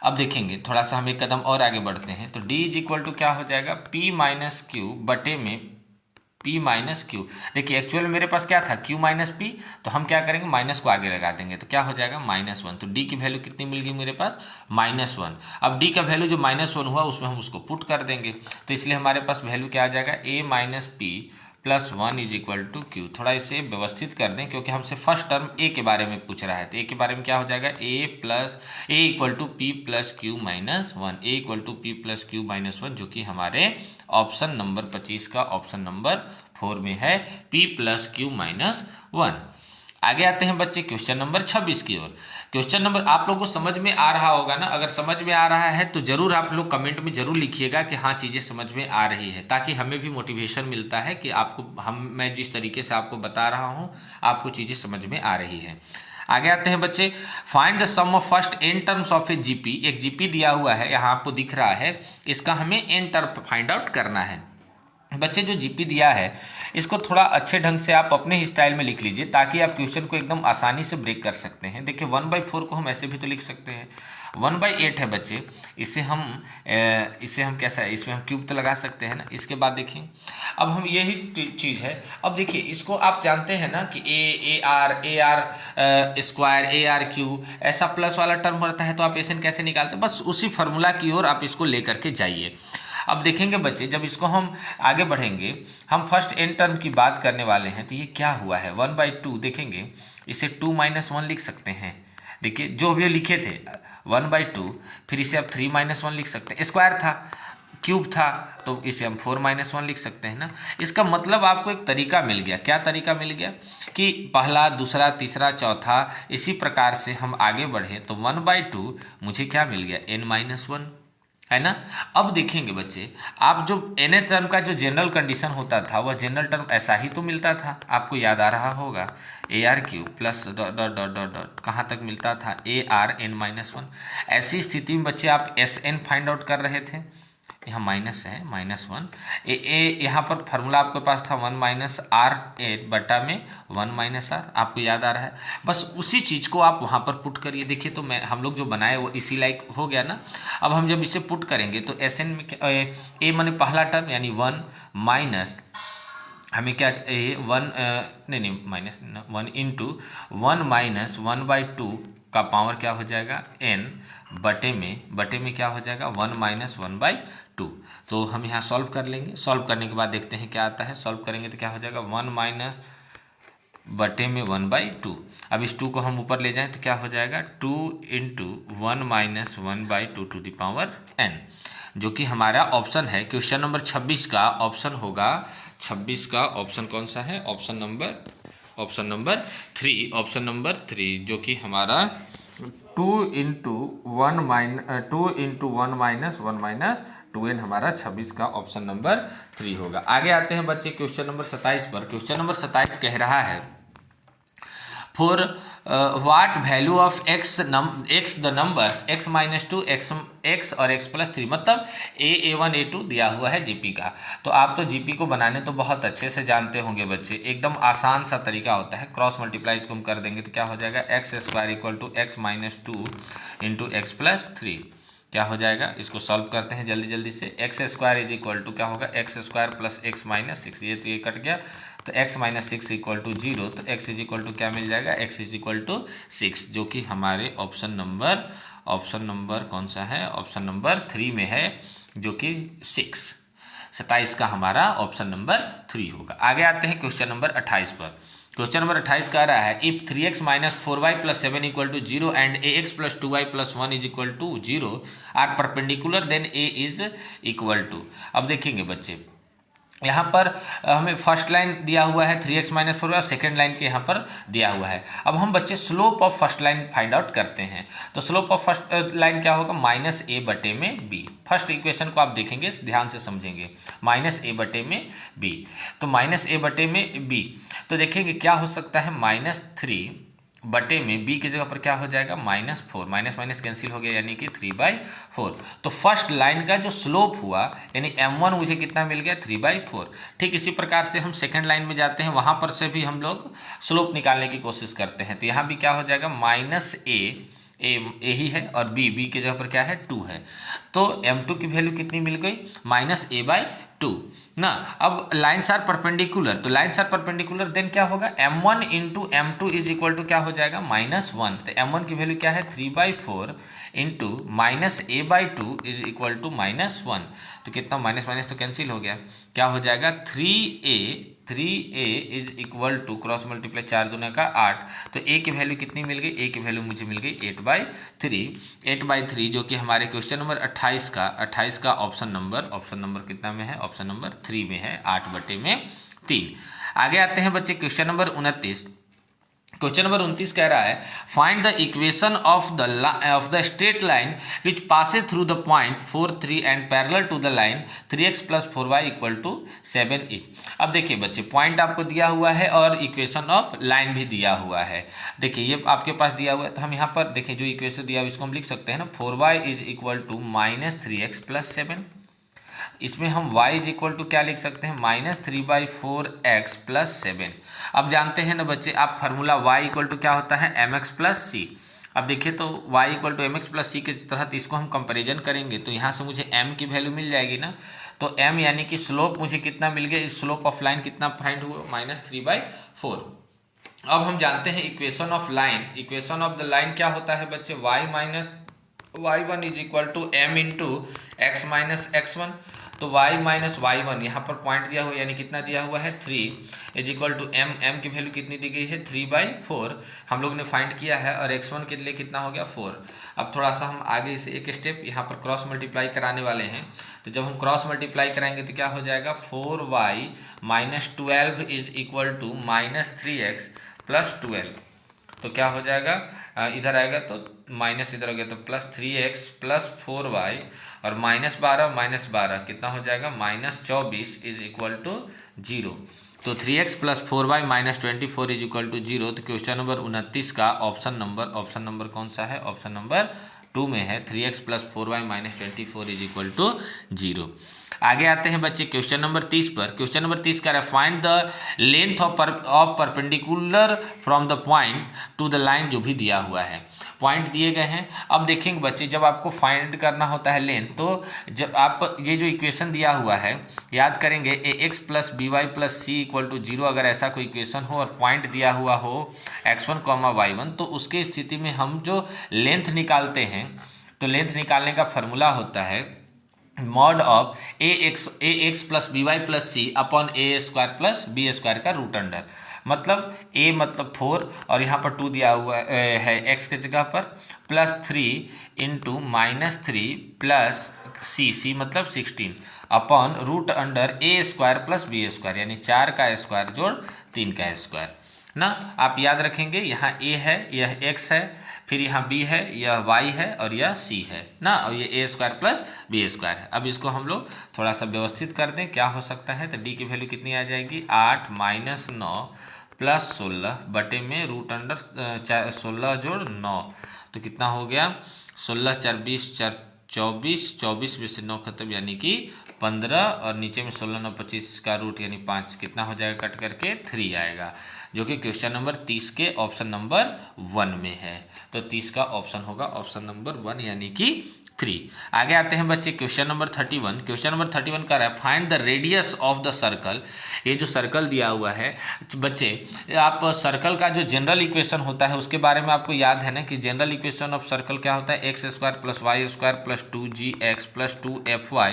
अब देखेंगे थोड़ा सा हम एक कदम और आगे बढ़ते हैं, तो डी इज इक्वल टू क्या हो जाएगा पी माइनस क्यू बटे में पी माइनस क्यू। देखिए एक्चुअल में मेरे पास क्या था क्यू माइनस पी, तो हम क्या करेंगे माइनस को आगे लगा देंगे, तो क्या हो जाएगा -1। तो डी की वैल्यू कितनी मिल गई मेरे पास -1। अब डी का वैल्यू जो -1 हुआ उसमें हम उसको पुट कर देंगे, तो इसलिए हमारे पास वैल्यू क्या आ जाएगा a minus p plus 1 is equal to q. थोड़ा इसे व्यवस्थित कर दें क्योंकि हमसे फर्स्ट टर्म ए के बारे में पूछ रहा है। तो ए के बारे में क्या हो जाएगा, a equal to p plus q minus 1, a equal to p plus q minus 1, जो कि हमारे ऑप्शन नंबर 25 का ऑप्शन नंबर 4 में है, p प्लस क्यू माइनस 1। आगे आते हैं बच्चे क्वेश्चन नंबर 26 की ओर। क्वेश्चन नंबर आप लोगों को समझ में आ रहा होगा ना, अगर समझ में आ रहा है तो जरूर आप लोग कमेंट में जरूर लिखिएगा कि हाँ चीज़ें समझ में आ रही है, ताकि हमें भी मोटिवेशन मिलता है कि आपको मैं जिस तरीके से आपको बता रहा हूँ आपको चीज़ें समझ में आ रही है। आगे आते हैं बच्चे, find the sum of first n terms of a GP. एक जीपी दिया हुआ है, यहाँ आपको दिख रहा है, इसका हमें n टर्म फाइंड आउट करना है। बच्चे जो जीपी दिया है इसको थोड़ा अच्छे ढंग से आप अपने ही स्टाइल में लिख लीजिए, ताकि आप क्वेश्चन को एकदम आसानी से ब्रेक कर सकते हैं। देखिए 1/4 को हम ऐसे भी तो लिख सकते हैं, 1/8 है बच्चे, इसे हम कैसा है, इसमें हम क्यूब तो लगा सकते हैं ना। इसके बाद देखिए अब हम यही चीज़ है, अब देखिए इसको आप जानते हैं ना कि A R square A R Q ऐसा प्लस वाला टर्म रहता है, तो आप ऐसे कैसे निकालते हैं, बस उसी फार्मूला की ओर आप इसको लेकर के जाइए। अब देखेंगे बच्चे जब इसको हम आगे बढ़ेंगे, हम फर्स्ट n टर्म की बात करने वाले हैं, तो ये क्या हुआ है 1/2। देखेंगे इसे 2 - 1 लिख सकते हैं। देखिए जो अभी लिखे थे 1/2, फिर इसे आप 3 - 1 लिख सकते हैं, स्क्वायर था क्यूब था तो इसे हम 4 - 1 लिख सकते हैं ना। इसका मतलब आपको एक तरीका मिल गया। क्या तरीका मिल गया कि पहला दूसरा तीसरा चौथा इसी प्रकार से हम आगे बढ़े, तो 1/2 मुझे क्या मिल गया n - 1। है ना। अब देखेंगे बच्चे, आप जो nth टर्म का जो जनरल कंडीशन होता था वह जनरल टर्म ऐसा ही तो मिलता था, आपको याद आ रहा होगा, AR³ plus dot dot dot dot dot कहाँ तक मिलता था, ARn-1। ऐसी स्थिति में बच्चे आप SN फाइंड आउट कर रहे थे, यहाँ माइनस है -1, यहाँ पर फार्मूला आपके पास था 1 माइनस आर बटा में 1 माइनस आर, आपको याद आ रहा है। बस उसी चीज़ को आप वहाँ पर पुट करिए। देखिए तो मैं हम लोग जो बनाए वो इसी लाइक हो गया ना। अब हम जब इसे पुट करेंगे तो SN में ए माने पहला टर्म यानी 1 माइनस, हमें क्या चाहिए 1 नहीं माइनस 1 इंटू 1 माइनस 1/2 का पावर क्या हो जाएगा n बटे में क्या हो जाएगा 1 माइनस 1/2। तो हम यहाँ सॉल्व कर लेंगे। सॉल्व करने के बाद देखते हैं क्या आता है। सॉल्व करेंगे तो क्या हो जाएगा 1 माइनस बटे में 1/2। अब इस 2 को हम ऊपर ले जाएं तो क्या हो जाएगा 2 into 1 minus 1/2 to the power n, जो कि हमारा ऑप्शन है क्वेश्चन नंबर 26 का ऑप्शन होगा। 26 का ऑप्शन कौन सा है, ऑप्शन नंबर 3, ऑप्शन नंबर 3, जो कि हमारा 2 इंटू 1 माइनस 1 2n हमारा 26 का ऑप्शन नंबर 3 होगा। आगे आते हैं बच्चे क्वेश्चन नंबर 27 पर। क्वेश्चन नंबर 27 कह रहा है for what value of x the numbers x minus 2 x और x प्लस 3, मतलब A1 A2 दिया हुआ है जीपी का। तो आप तो जीपी को बनाने तो बहुत अच्छे से जानते होंगे बच्चे, एकदम आसान सा तरीका होता है। क्रॉस मल्टीप्लाई इसको हम कर देंगे तो क्या हो जाएगा x² equal to x minus 2 into X plus 3, क्या हो जाएगा। इसको सॉल्व करते हैं जल्दी जल्दी से। x² इज इक्वल टू क्या होगा x² प्लस x माइनस 6, ये तो ये कट गया, तो x माइनस 6 इक्वल टू 0, तो x इज इक्वल टू क्या मिल जाएगा x इज इक्वल टू 6, जो कि हमारे ऑप्शन नंबर कौन सा है, ऑप्शन नंबर 3 में है, जो कि 6। 27 का हमारा ऑप्शन नंबर 3 होगा। आगे आते हैं क्वेश्चन नंबर 28 पर। क्वेश्चन नंबर 28 कह रहा है if 3x minus 4y plus 7 equal to 0 and ax plus 2y plus 1 is equal to 0 are perpendicular then a is equal to. अब देखेंगे बच्चे, यहाँ पर हमें फर्स्ट लाइन दिया हुआ है 3x माइनस 4y और सेकेंड लाइन के यहाँ पर दिया हुआ है। अब हम बच्चे slope of first line find out करते हैं। तो स्लोप ऑफ फर्स्ट लाइन क्या होगा -a बटे में b। फर्स्ट इक्वेशन को आप देखेंगे, ध्यान से समझेंगे, -a बटे में b। तो -a बटे में b, तो देखेंगे क्या हो सकता है -3 बटे में b की जगह पर क्या हो जाएगा -4, माइनस माइनस कैंसिल हो गया यानी कि 3/4। तो फर्स्ट लाइन का जो स्लोप हुआ यानी m1 मुझे कितना मिल गया 3/4। ठीक इसी प्रकार से हम सेकंड लाइन में जाते हैं, वहां पर से भी हम लोग स्लोप निकालने की कोशिश करते हैं। तो यहाँ भी क्या हो जाएगा -a ही है और b की जगह पर क्या है 2 है। तो m2 की वैल्यू कितनी मिल गई -a/2 ना। अब लाइन्स आर परपेंडिकुलर, तो लाइन्स आर परपेंडिकुलर देन क्या होगा m1 into m2 is equal to क्या हो जाएगा -1। तो m1 की वैल्यू क्या है 3/4 into -a/2 is equal to -1। तो कितना माइनस माइनस तो कैंसिल हो गया, क्या हो जाएगा 3a is equal to cross multiply 4 दूना का 8। तो a की वैल्यू कितनी मिल गई, a की वैल्यू मुझे मिल गई 8/3, जो कि हमारे क्वेश्चन नंबर 28 का ऑप्शन नंबर कितना में है, ऑप्शन नंबर 3 में है, 8/3। आगे आते हैं बच्चे क्वेश्चन नंबर 29। क्वेश्चन नंबर 29 कह रहा है find the equation of the straight line which passes through the point 4 3 and parallel to the line 3x plus 4y equal to 7 is. अब देखिए बच्चे, पॉइंट आपको दिया हुआ है और इक्वेशन ऑफ लाइन भी दिया हुआ है। देखिए ये आपके पास दिया हुआ है, तो हम यहाँ पर देखिए जो इक्वेशन दिया हुआ है इसको हम लिख सकते हैं ना, 4y is equal to -3x plus 7। इसमें हम y इज इक्वल टू क्या लिख सकते हैं -3/4x प्लस 7। अब जानते हैं ना बच्चे आप फार्मूला y इक्वल टू क्या होता है mx प्लस सी। अब देखिए तो y equal to mx plus c के तहत इसको हम कंपैरिजन करेंगे तो यहाँ से मुझे m की वैल्यू मिल जाएगी ना। तो m यानी कि स्लोप मुझे कितना मिल गया, स्लोप ऑफ लाइन कितना फाइंड हुआ -3/4। अब हम जानते हैं equation of line, equation of the line क्या होता है बच्चे y1 is equal to m into X minus x1। तो y माइनस y1 यहाँ पर पॉइंट दिया हुआ यानी कितना दिया हुआ है 3 इज इक्वल टू m की वैल्यू कितनी दी गई है 3/4 हम लोग ने फाइंड किया है, और x1 के लिए कितना हो गया 4। अब थोड़ा सा हम आगे इसे एक स्टेप यहाँ पर क्रॉस मल्टीप्लाई कराने वाले हैं। तो जब हम क्रॉस मल्टीप्लाई कराएंगे तो क्या हो जाएगा 4y minus 12 is equal to -3x plus 12। तो क्या हो जाएगा इधर आएगा तो माइनस इधर हो गया तो +3x प्लस 4y और -12 कितना हो जाएगा, -24 इज इक्वल टू 0। तो 3x plus 4y minus 24 is equal to 0। तो क्वेश्चन नंबर 29 का ऑप्शन नंबर कौन सा है, ऑप्शन नंबर 2 में है, 3x plus 4y minus 24 is equal to 0। आगे आते हैं बच्चे क्वेश्चन नंबर 30 पर। क्वेश्चन नंबर 30 कह रहा है find the length of perpendicular from the point two the line, जो भी दिया हुआ है, पॉइंट दिए गए हैं। अब देखेंगे बच्चे, जब आपको फाइंड करना होता है लेंथ, तो जब आप ये जो इक्वेशन दिया हुआ है याद करेंगे, ax plus B Y plus C equal to 0, अगर ऐसा कोई इक्वेशन हो और पॉइंट दिया हुआ हो x1 y1, तो उसके स्थिति में हम जो लेंथ निकालते हैं, तो लेंथ निकालने का फॉर्मूला होता है mod of A X plus B Y plus C upon A square plus B square का रूट अंडर। मतलब a मतलब 4 और यहाँ पर 2 दिया हुआ है x के जगह पर, प्लस 3 इंटू -3 प्लस सी मतलब 16 अपॉन रूट अंडर ए स्क्वायर प्लस बी स्क्वायर, यानी 4 का स्क्वायर जोड़ 3 का स्क्वायर ना। आप याद रखेंगे, यहाँ a है, यह x है, फिर यहाँ b है, यह y है और यह c है ना, और ये a square plus B square है। अब इसको हम लोग थोड़ा सा व्यवस्थित कर दें, क्या हो सकता है, तो d की वैल्यू कितनी आ जाएगी, 8 माइनस 9 प्लस 16 बटे में रूट अंडर 16 जोड़ 9, तो कितना हो गया, 16 4 20 4 24, 24 में से 9 खत्म, यानी कि 15, और नीचे में 16 9 25 का रूट यानी 5, कितना हो जाएगा, कट करके 3 आएगा, जो कि क्वेश्चन नंबर 30 के ऑप्शन नंबर 1 में है। तो 30 का ऑप्शन होगा ऑप्शन नंबर 1 यानी कि 3। आगे आते हैं बच्चे क्वेश्चन नंबर 31। क्वेश्चन नंबर 31 का रहा है find the radius of the circle. ये जो सर्कल दिया हुआ है बच्चे, आप सर्कल का जो जनरल इक्वेशन होता है उसके बारे में आपको याद है ना, कि जनरल इक्वेशन ऑफ सर्कल क्या होता है, X square plus Y square plus 2gx plus 2fy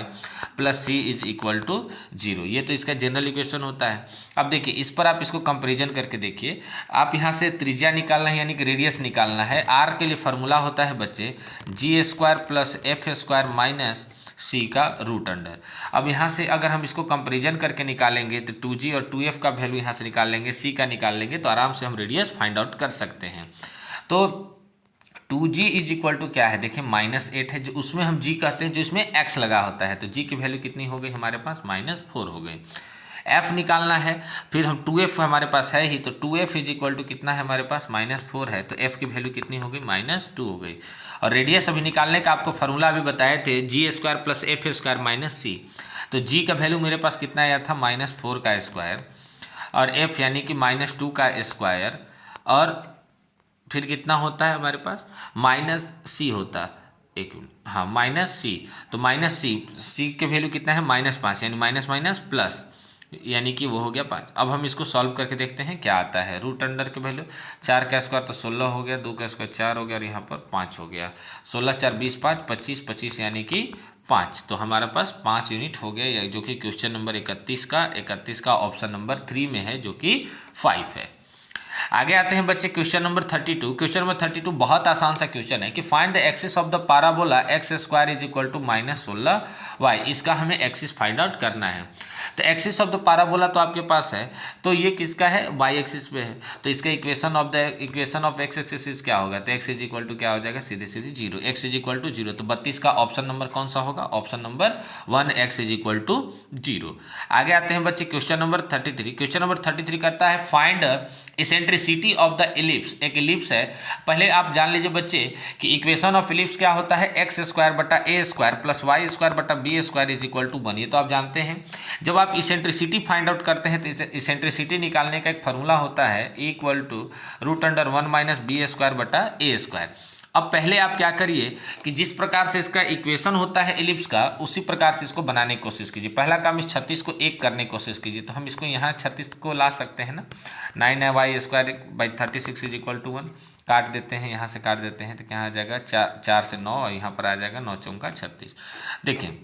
plus C is equal to 0। ये तो इसका जनरल इक्वेशन होता है। अब देखिए इस पर आप इसको कंपेरिजन करके देखिए, आप यहाँ से त्रिज्या निकालना है यानी कि रेडियस निकालना है। आर के लिए फार्मूला होता है बच्चे g square plus f square minus c का रूट अंडर। अब यहाँ से अगर हम इसको कंपेरिजन करके निकालेंगे तो 2g और 2f का वैल्यू यहाँ से निकाल लेंगे, c का निकाल लेंगे, तो आराम से हम रेडियस फाइंड आउट कर सकते हैं। तो 2g इज इक्वल टू क्या है, देखिए -8 है, जो उसमें हम g कहते हैं, जो इसमें x लगा होता है, तो g की वैल्यू कितनी हो गई हमारे पास, -4 हो गई। f निकालना है, फिर हम 2f हमारे पास है ही, तो 2f इज इक्वल टू कितना है हमारे पास, -4 है, तो f की वैल्यू कितनी हो गई, -2 हो गई। और रेडियस अभी निकालने का आपको फार्मूला अभी बताए थे, g square plus f square minus c. तो g का वैल्यू मेरे पास कितना आया था, -4 का स्क्वायर, और f यानी कि -2 का स्क्वायर, और फिर कितना होता है हमारे पास, -c होता, एक मिनट, हाँ -c, तो -c के वैल्यू कितना है, -5, यानी माइनस माइनस प्लस, यानी कि वो हो गया 5। अब हम इसको सॉल्व करके देखते हैं क्या आता है। रूट अंडर के वैल्यू 4 का स्क्वायर तो 16 हो गया, 2 का स्क्वायर 4 हो गया, और यहाँ पर 5 हो गया, 16 4 20 5 25 25 यानी कि 5, तो हमारे पास 5 यूनिट हो गया, जो कि क्वेश्चन नंबर 31 का ऑप्शन नंबर 3 में है, जो कि 5 है। आगे आते हैं बच्चे क्वेश्चन नंबर 32। क्वेश्चन नंबर 32 बहुत आसान सा क्वेश्चन है कि find the axis of the parabola X square is equal to -16y। इसका हमें एक्सिस फाइंड आउट करना है। तो एक्सिस ऑफ द पैराबोला तो आपके पास है, तो ये किसका है, वाई एक्सिस पे है, तो इसका इक्वेशन ऑफ एक्स एक्सिस क्या होगा, तो एक्स इज इक्वल टू क्या हो जाएगा, सीधे 0, एक्स इज इक्वल टू 0। तो 32 का ऑप्शन नंबर कौन सा होगा, option number 1, X is equal to 0। आगे आते हैं बच्चे क्वेश्चन नंबर 33। क्वेश्चन नंबर 33 करता है find eccentricity of the ellipse. एक इलिप्स है, पहले आप जान लीजिए बच्चे कि इक्वेशन ऑफ इलिप्स क्या होता है, एक्स स्क्वायर बटा A square plus Y square बटा B square is equal to 1। ये तो आप जानते हैं। जब आप इसेंट्रिसिटी फाइंड आउट करते हैं तो इसेंट्रिसिटी निकालने का एक फार्मूला होता है equal to root under 1 minus B square बटा ए स्क्वायर। अब पहले आप क्या करिए कि जिस प्रकार से इसका इक्वेशन होता है एलिप्स का, उसी प्रकार से इसको बनाने की कोशिश कीजिए। पहला काम इस 36 को 1 करने की कोशिश कीजिए, तो हम इसको यहाँ 36 को ला सकते हैं ना, 9y square by 36 is equal to 1। काट देते हैं, यहाँ से काट देते हैं, तो क्या आ जाएगा, 4 से 9, और यहाँ पर आ जाएगा 9 चौका 36। देखिए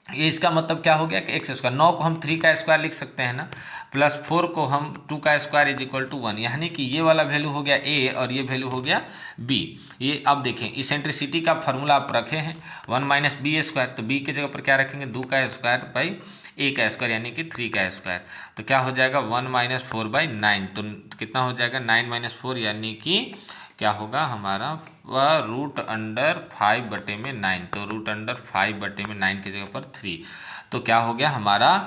ये इसका मतलब क्या हो गया कि एक्स स्क्वायर, 9 को हम 3 का स्क्वायर लिख सकते हैं ना, प्लस 4 को हम 2 का स्क्वायर इज इक्वल टू 1, यानी कि ये वाला वैल्यू हो गया ए और ये वैल्यू हो गया बी। ये अब देखें इसेंट्रिसिटी का फार्मूला आप रखे हैं 1 माइनस बी स्क्वायर, तो बी की जगह पर क्या रखेंगे, 2 का स्क्वायर बाई ए का स्क्वायर यानी कि 3 का स्क्वायर, तो क्या हो जाएगा 1 माइनस 4 बाई 9, तो कितना हो जाएगा 9 माइनस 4 यानी कि क्या होगा हमारा वह √5/9। तो √5/9 की जगह पर 3। तो क्या हो गया हमारा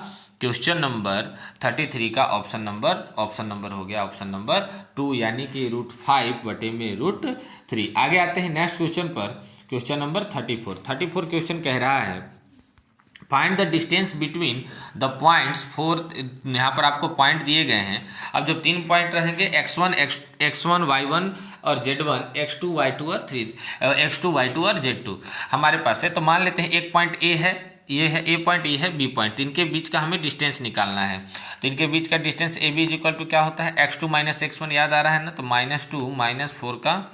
क्वेश्चन नंबर 33 का ऑप्शन नंबर हो गया ऑप्शन नंबर 2, यानी कि √5/√3। आगे आते हैं नेक्स्ट क्वेश्चन पर, क्वेश्चन नंबर 34 क्वेश्चन कह रहा है find the distance between the points 4। यहाँ पर आपको पॉइंट दिए गए हैं। अब जब 3 पॉइंट रहेंगे x1 y1 और z1 x2 y2 और x2 y2 और z2 हमारे पास है। तो मान लेते हैं एक पॉइंट ए है, ये है ए पॉइंट, ये है बी पॉइंट। तो इनके बीच का हमें डिस्टेंस निकालना है। तो इनके बीच का distance A B is equal to क्या होता है x2 - x1, याद आ रहा है ना। तो -2 - 4 का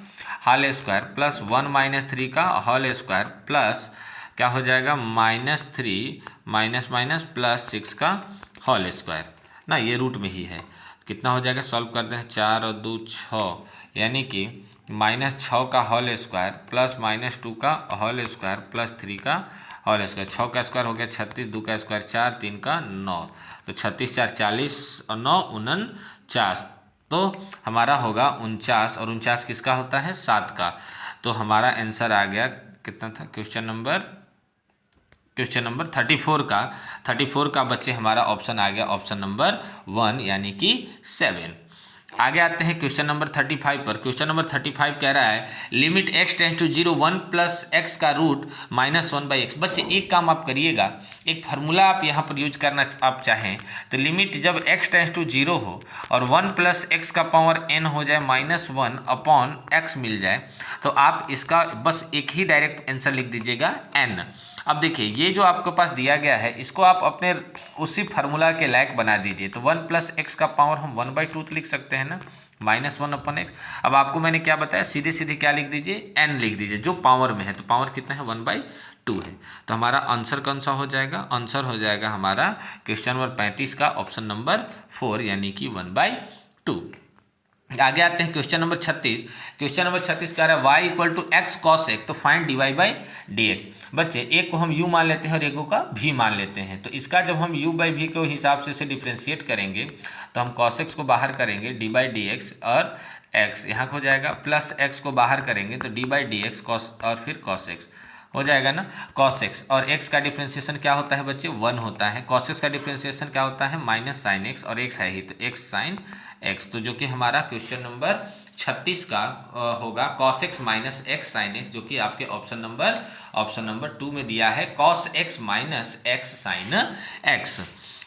होल स्क्वायर प्लस 1 - 3 का होल स्क्वायर प्लस क्या हो जाएगा -3 प्लस 6 का होल स्क्वायर ना, ये रूट में ही है। कितना हो जाएगा, सॉल्व करते हैं। 4 और 2 6, यानी कि -6 का होल स्क्वायर प्लस -2 का होल स्क्वायर प्लस 3 का होल स्क्वायर। 6 का स्क्वायर हो गया 36, 2 का स्क्वायर 4, 3 का 9। तो 36 4 40 और 9 49। तो हमारा होगा 49, और 49 किसका होता है, 7 का। तो हमारा आंसर आ गया कितना था, क्वेश्चन नंबर 34 का बच्चे हमारा ऑप्शन आ गया ऑप्शन नंबर 1, यानी कि 7। आगे आते हैं क्वेश्चन नंबर 35 पर। क्वेश्चन नंबर 35 कह रहा है limit x tends to 0 1 plus x का रूट -1/x। बच्चे एक काम आप करिएगा, एक फार्मूला आप यहाँ पर यूज करना आप चाहें तो लिमिट जब x टेंस टू 0 हो और 1 प्लस x का पावर n हो जाए -1/x मिल जाए, तो आप इसका बस एक ही डायरेक्ट आंसर लिख दीजिएगा n। अब देखिए ये जो आपके पास दिया गया है इसको आप अपने उसी फार्मूला के लायक बना दीजिए। तो 1 प्लस x का पावर हम 1/2 लिख सकते हैं ना, -1/x। अब आपको मैंने क्या बताया, सीधे सीधे क्या लिख दीजिए, n लिख दीजिए जो पावर में है। तो पावर कितना है, 1/2 है। तो हमारा आंसर कौन सा हो जाएगा, आंसर हो जाएगा हमारा क्वेश्चन नंबर 35 का ऑप्शन नंबर 4, यानी कि 1/2। आगे आते हैं क्वेश्चन नंबर 36। क्वेश्चन नंबर 36 कह रहा है y equal to x cos x। तो फाइंड dy/dx। बच्चे एक को हम u मान लेते हैं और एक को का v मान लेते हैं। तो इसका जब हम u/v के हिसाब से इसे डिफ्रेंशिएट करेंगे तो हम cos x को बाहर करेंगे d/dx और x यहाँ हो जाएगा, प्लस x को बाहर करेंगे तो d/dx cos और फिर cos x हो जाएगा ना। cos x और x का डिफ्रेंशिएशन क्या होता है बच्चे, 1 होता है। cos x का डिफ्रेंशिएशन क्या होता है, -sin x, और x है ही तो x sin x। तो जो कि हमारा क्वेश्चन नंबर 36 का होगा cos x - x sin x, जो कि आपके ऑप्शन नंबर 2 में दिया है cos x - x sin x।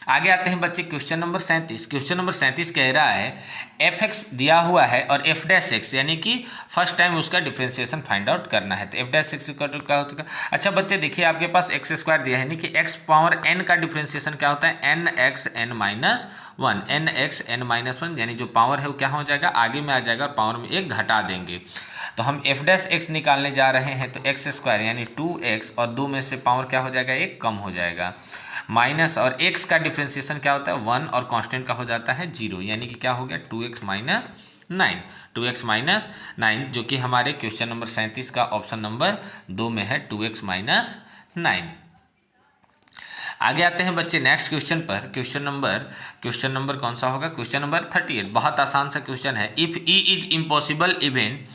आगे आते हैं बच्चे क्वेश्चन नंबर 37। क्वेश्चन नंबर 37 कह रहा है f(x) दिया हुआ है और f'(x) यानी कि फर्स्ट टाइम उसका डिफरेंशिएशन फाइंड आउट करना है। तो f'(x) क्या होता है। अच्छा बच्चे देखिए आपके पास x² दिया है, यानी कि x पावर n का डिफरेंशिएशन क्या होता है, nxn - 1 यानी जो पावर है वो क्या हो जाएगा, आगे में आ जाएगा और पावर में एक घटा देंगे। तो हम f'(x) निकालने जा रहे हैं तो x² यानी 2x और 2 में से पावर क्या हो जाएगा, एक कम हो जाएगा। माइनस और x का डिफरेंशिएशन क्या होता है, 1 और कांस्टेंट का हो जाता है 0, यानी कि क्या हो गया 2x - 9 जो कि हमारे क्वेश्चन नंबर 37 का ऑप्शन नंबर 2 में है 2x - 9। आगे आते हैं बच्चे नेक्स्ट क्वेश्चन पर। क्वेश्चन नंबर कौन सा होगा, क्वेश्चन नंबर 38। बहुत आसान सा क्वेश्चन है। If e is impossible event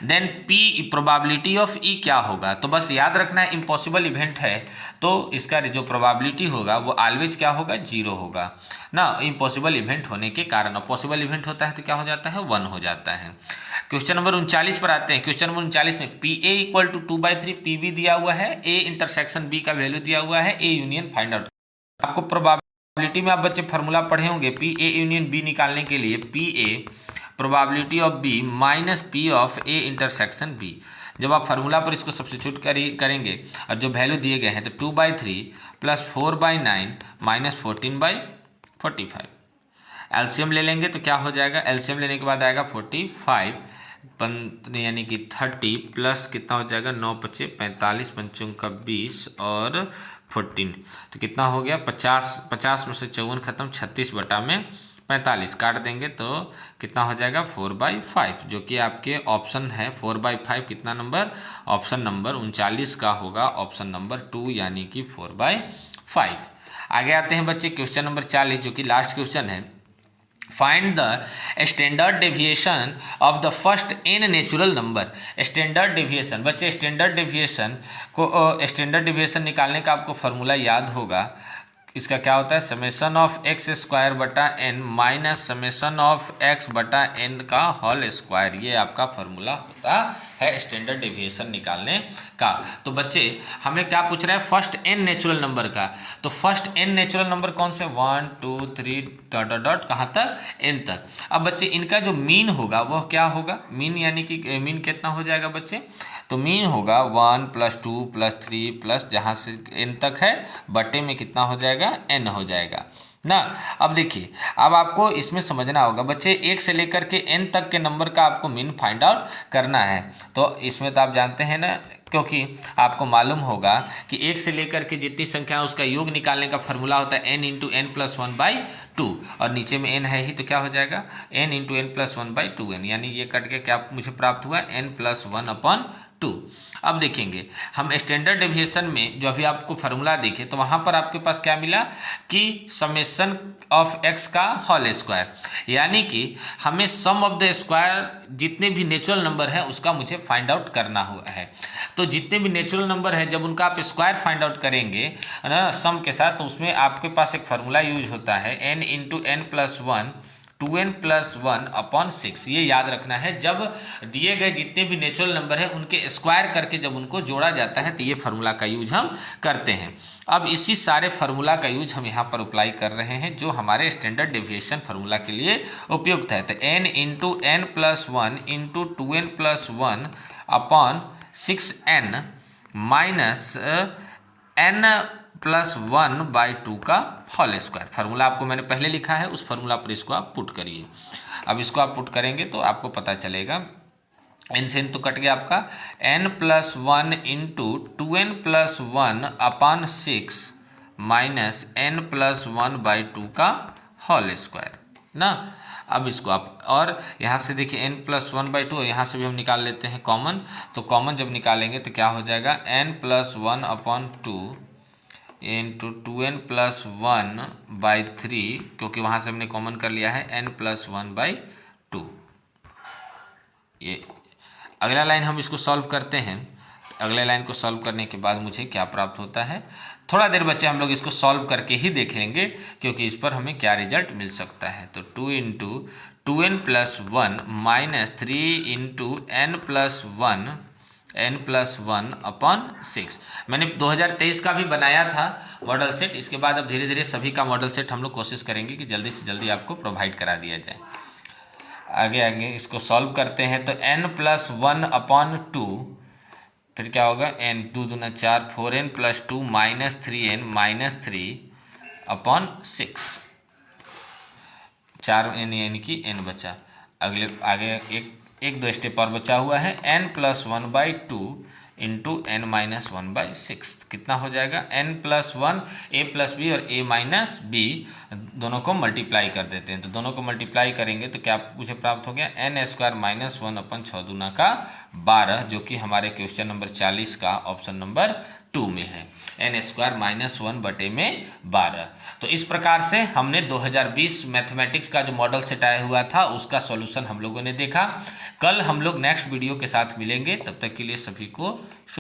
then p probability of e क्या होगा। तो बस याद रखना है इम्पॉसिबल इवेंट है तो इसका जो प्रोबेबिलिटी होगा वो ऑलवेज क्या होगा, 0 होगा ना, इम्पॉसिबल इवेंट होने के कारण। और पॉसिबल इवेंट होता है तो क्या हो जाता है, 1 हो जाता है। क्वेश्चन नंबर 39 पर आते हैं। क्वेश्चन नंबर 39 में P A equal to 2/3 P B दिया हुआ है, ए इंटरसेक्शन बी का वैल्यू दिया हुआ है, ए यूनियन फाइंड आउट। आपको प्रोबेबिलिटी में आप बच्चे फार्मूला पढ़े होंगे, पी ए यूनियन बी निकालने के लिए P A probability of B minus P of A intersection B. जब आप फार्मूला पर इसको सब्स्टिट्यूट करेंगे और जो वैल्यू दिए गए हैं तो 2/3 प्लस 4/9 माइनस 14/45 एलसीएम ले लेंगे तो क्या हो जाएगा, एलसीएम लेने के बाद आएगा 45 यानी कि 30 प्लस कितना हो जाएगा 9 × 5 = 45 5 का 20 और 14 तो कितना हो गया 50 में से 54 खत्म 36/45 काट देंगे तो कितना हो जाएगा 4/5 जो कि आपके ऑप्शन है 4/5 कितना नंबर, ऑप्शन नंबर 39 का होगा ऑप्शन नंबर 2 यानी कि 4/5। आगे आते हैं बच्चे क्वेश्चन नंबर 40 जो कि लास्ट क्वेश्चन है। Find the standard deviation of the first n natural number. Standard deviation, बच्चे स्टैंडर्ड डेविएशन निकालने का आपको फॉर्मूला याद होगा। इसका क्या होता है, समेसन ऑफ एक्स स्क्वायर बटा n minus summation of x बटा एन का होल स्क्वायर। ये आपका फॉर्मूला होता है स्टैंडर्ड डेविएशन निकालने का। तो बच्चे हमें क्या पूछ रहा है, फर्स्ट एन नेचुरल नंबर का। तो फर्स्ट एन नेचुरल नंबर कौन से, 1 2 3 डॉट डॉट डॉट कहाँ तक, एन तक। अब बच्चे इनका जो मीन होगा वह क्या होगा, मीन यानी कि मीन कितना हो जाएगा बच्चे, तो मीन होगा 1 + 2 + 3 प्लस जहाँ से एन तक है बटे में कितना हो जाएगा, एन हो जाएगा ना। अब देखिए, अब आपको इसमें समझना होगा बच्चे, 1 से लेकर के n तक के नंबर का आपको मीन फाइंड आउट करना है। तो इसमें तो आप जानते हैं ना, क्योंकि आपको मालूम होगा कि 1 से लेकर के जितनी संख्या है उसका योग निकालने का फॉर्मूला होता है n × n + 1/2 और नीचे में n है ही तो क्या हो जाएगा, n × n + 1/2n, यानी ये कट के क्या मुझे प्राप्त हुआ, n + 1/2। अब देखेंगे हम स्टैंडर्ड डेविएशन में जो अभी आपको फार्मूला देखे तो वहाँ पर आपके पास क्या मिला कि समेसन ऑफ एक्स का होल स्क्वायर, यानी कि हमें सम ऑफ द स्क्वायर जितने भी नेचुरल नंबर है उसका मुझे फाइंड आउट करना हुआ है। तो जितने भी नेचुरल नंबर है जब उनका आप स्क्वायर फाइंड आउट करेंगे ना सम के साथ, तो उसमें आपके पास एक फार्मूला यूज होता है n × n + 1 2n + 1/6। ये याद रखना है, जब दिए गए जितने भी नेचुरल नंबर है उनके स्क्वायर करके जब उनको जोड़ा जाता है तो ये फार्मूला का यूज हम करते हैं। अब इसी सारे फार्मूला का यूज हम यहाँ पर अप्लाई कर रहे हैं जो हमारे स्टैंडर्ड डेविएशन फार्मूला के लिए उपयुक्त है। तो n × n + 1 × 2n + 1/6n minus n + 1/2 का होल स्क्वायर। फार्मूला आपको मैंने पहले लिखा है, उस फार्मूला पर इसको आप पुट करिए। अब इसको आप पुट करेंगे तो आपको पता चलेगा, n से n तो कट गया आपका, n + 1 × 2n + 1/6 माइनस n + 1/2 का होल स्क्वायर ना। अब इसको आप, और यहाँ से देखिए n + 1/2 यहाँ से भी हम निकाल लेते हैं कॉमन। तो कॉमन जब निकालेंगे तो क्या हो जाएगा, n + 1/2 × 2n + 1/3, क्योंकि वहाँ से हमने कॉमन कर लिया है n + 1/2। ये अगला लाइन हम इसको सॉल्व करते हैं। अगले लाइन को सॉल्व करने के बाद मुझे क्या प्राप्त होता है, थोड़ा देर बच्चे हम लोग इसको सॉल्व करके ही देखेंगे क्योंकि इस पर हमें क्या रिजल्ट मिल सकता है। तो 2 × 2n + 1 माइनस 3 × n + 1/6। मैंने 2023 का भी बनाया था मॉडल सेट, इसके बाद अब धीरे धीरे सभी का मॉडल सेट हम लोग कोशिश करेंगे कि जल्दी से जल्दी आपको प्रोवाइड करा दिया जाए। आगे आगे इसको सॉल्व करते हैं तो n + 1/2, फिर क्या होगा, n 2 दूना 4 4n + 2 minus 3n minus 3/6, 4n यानी कि n बचा। अगले आगे एक दो स्टेप और बचा हुआ है, n + 1/2 × n - 1/6 कितना हो जाएगा, n + 1 a + b और a - b दोनों को मल्टीप्लाई कर देते हैं। तो दोनों को मल्टीप्लाई करेंगे तो क्या मुझे प्राप्त हो गया, n² - 1/6 दूना का 12, जो कि हमारे क्वेश्चन नंबर 40 का ऑप्शन नंबर 2 में है, n² - 1/12। तो इस प्रकार से हमने 2020 मैथमेटिक्स का जो मॉडल सेट आया हुआ था उसका सॉल्यूशन हम लोगों ने देखा। कल हम लोग नेक्स्ट वीडियो के साथ मिलेंगे, तब तक के लिए सभी को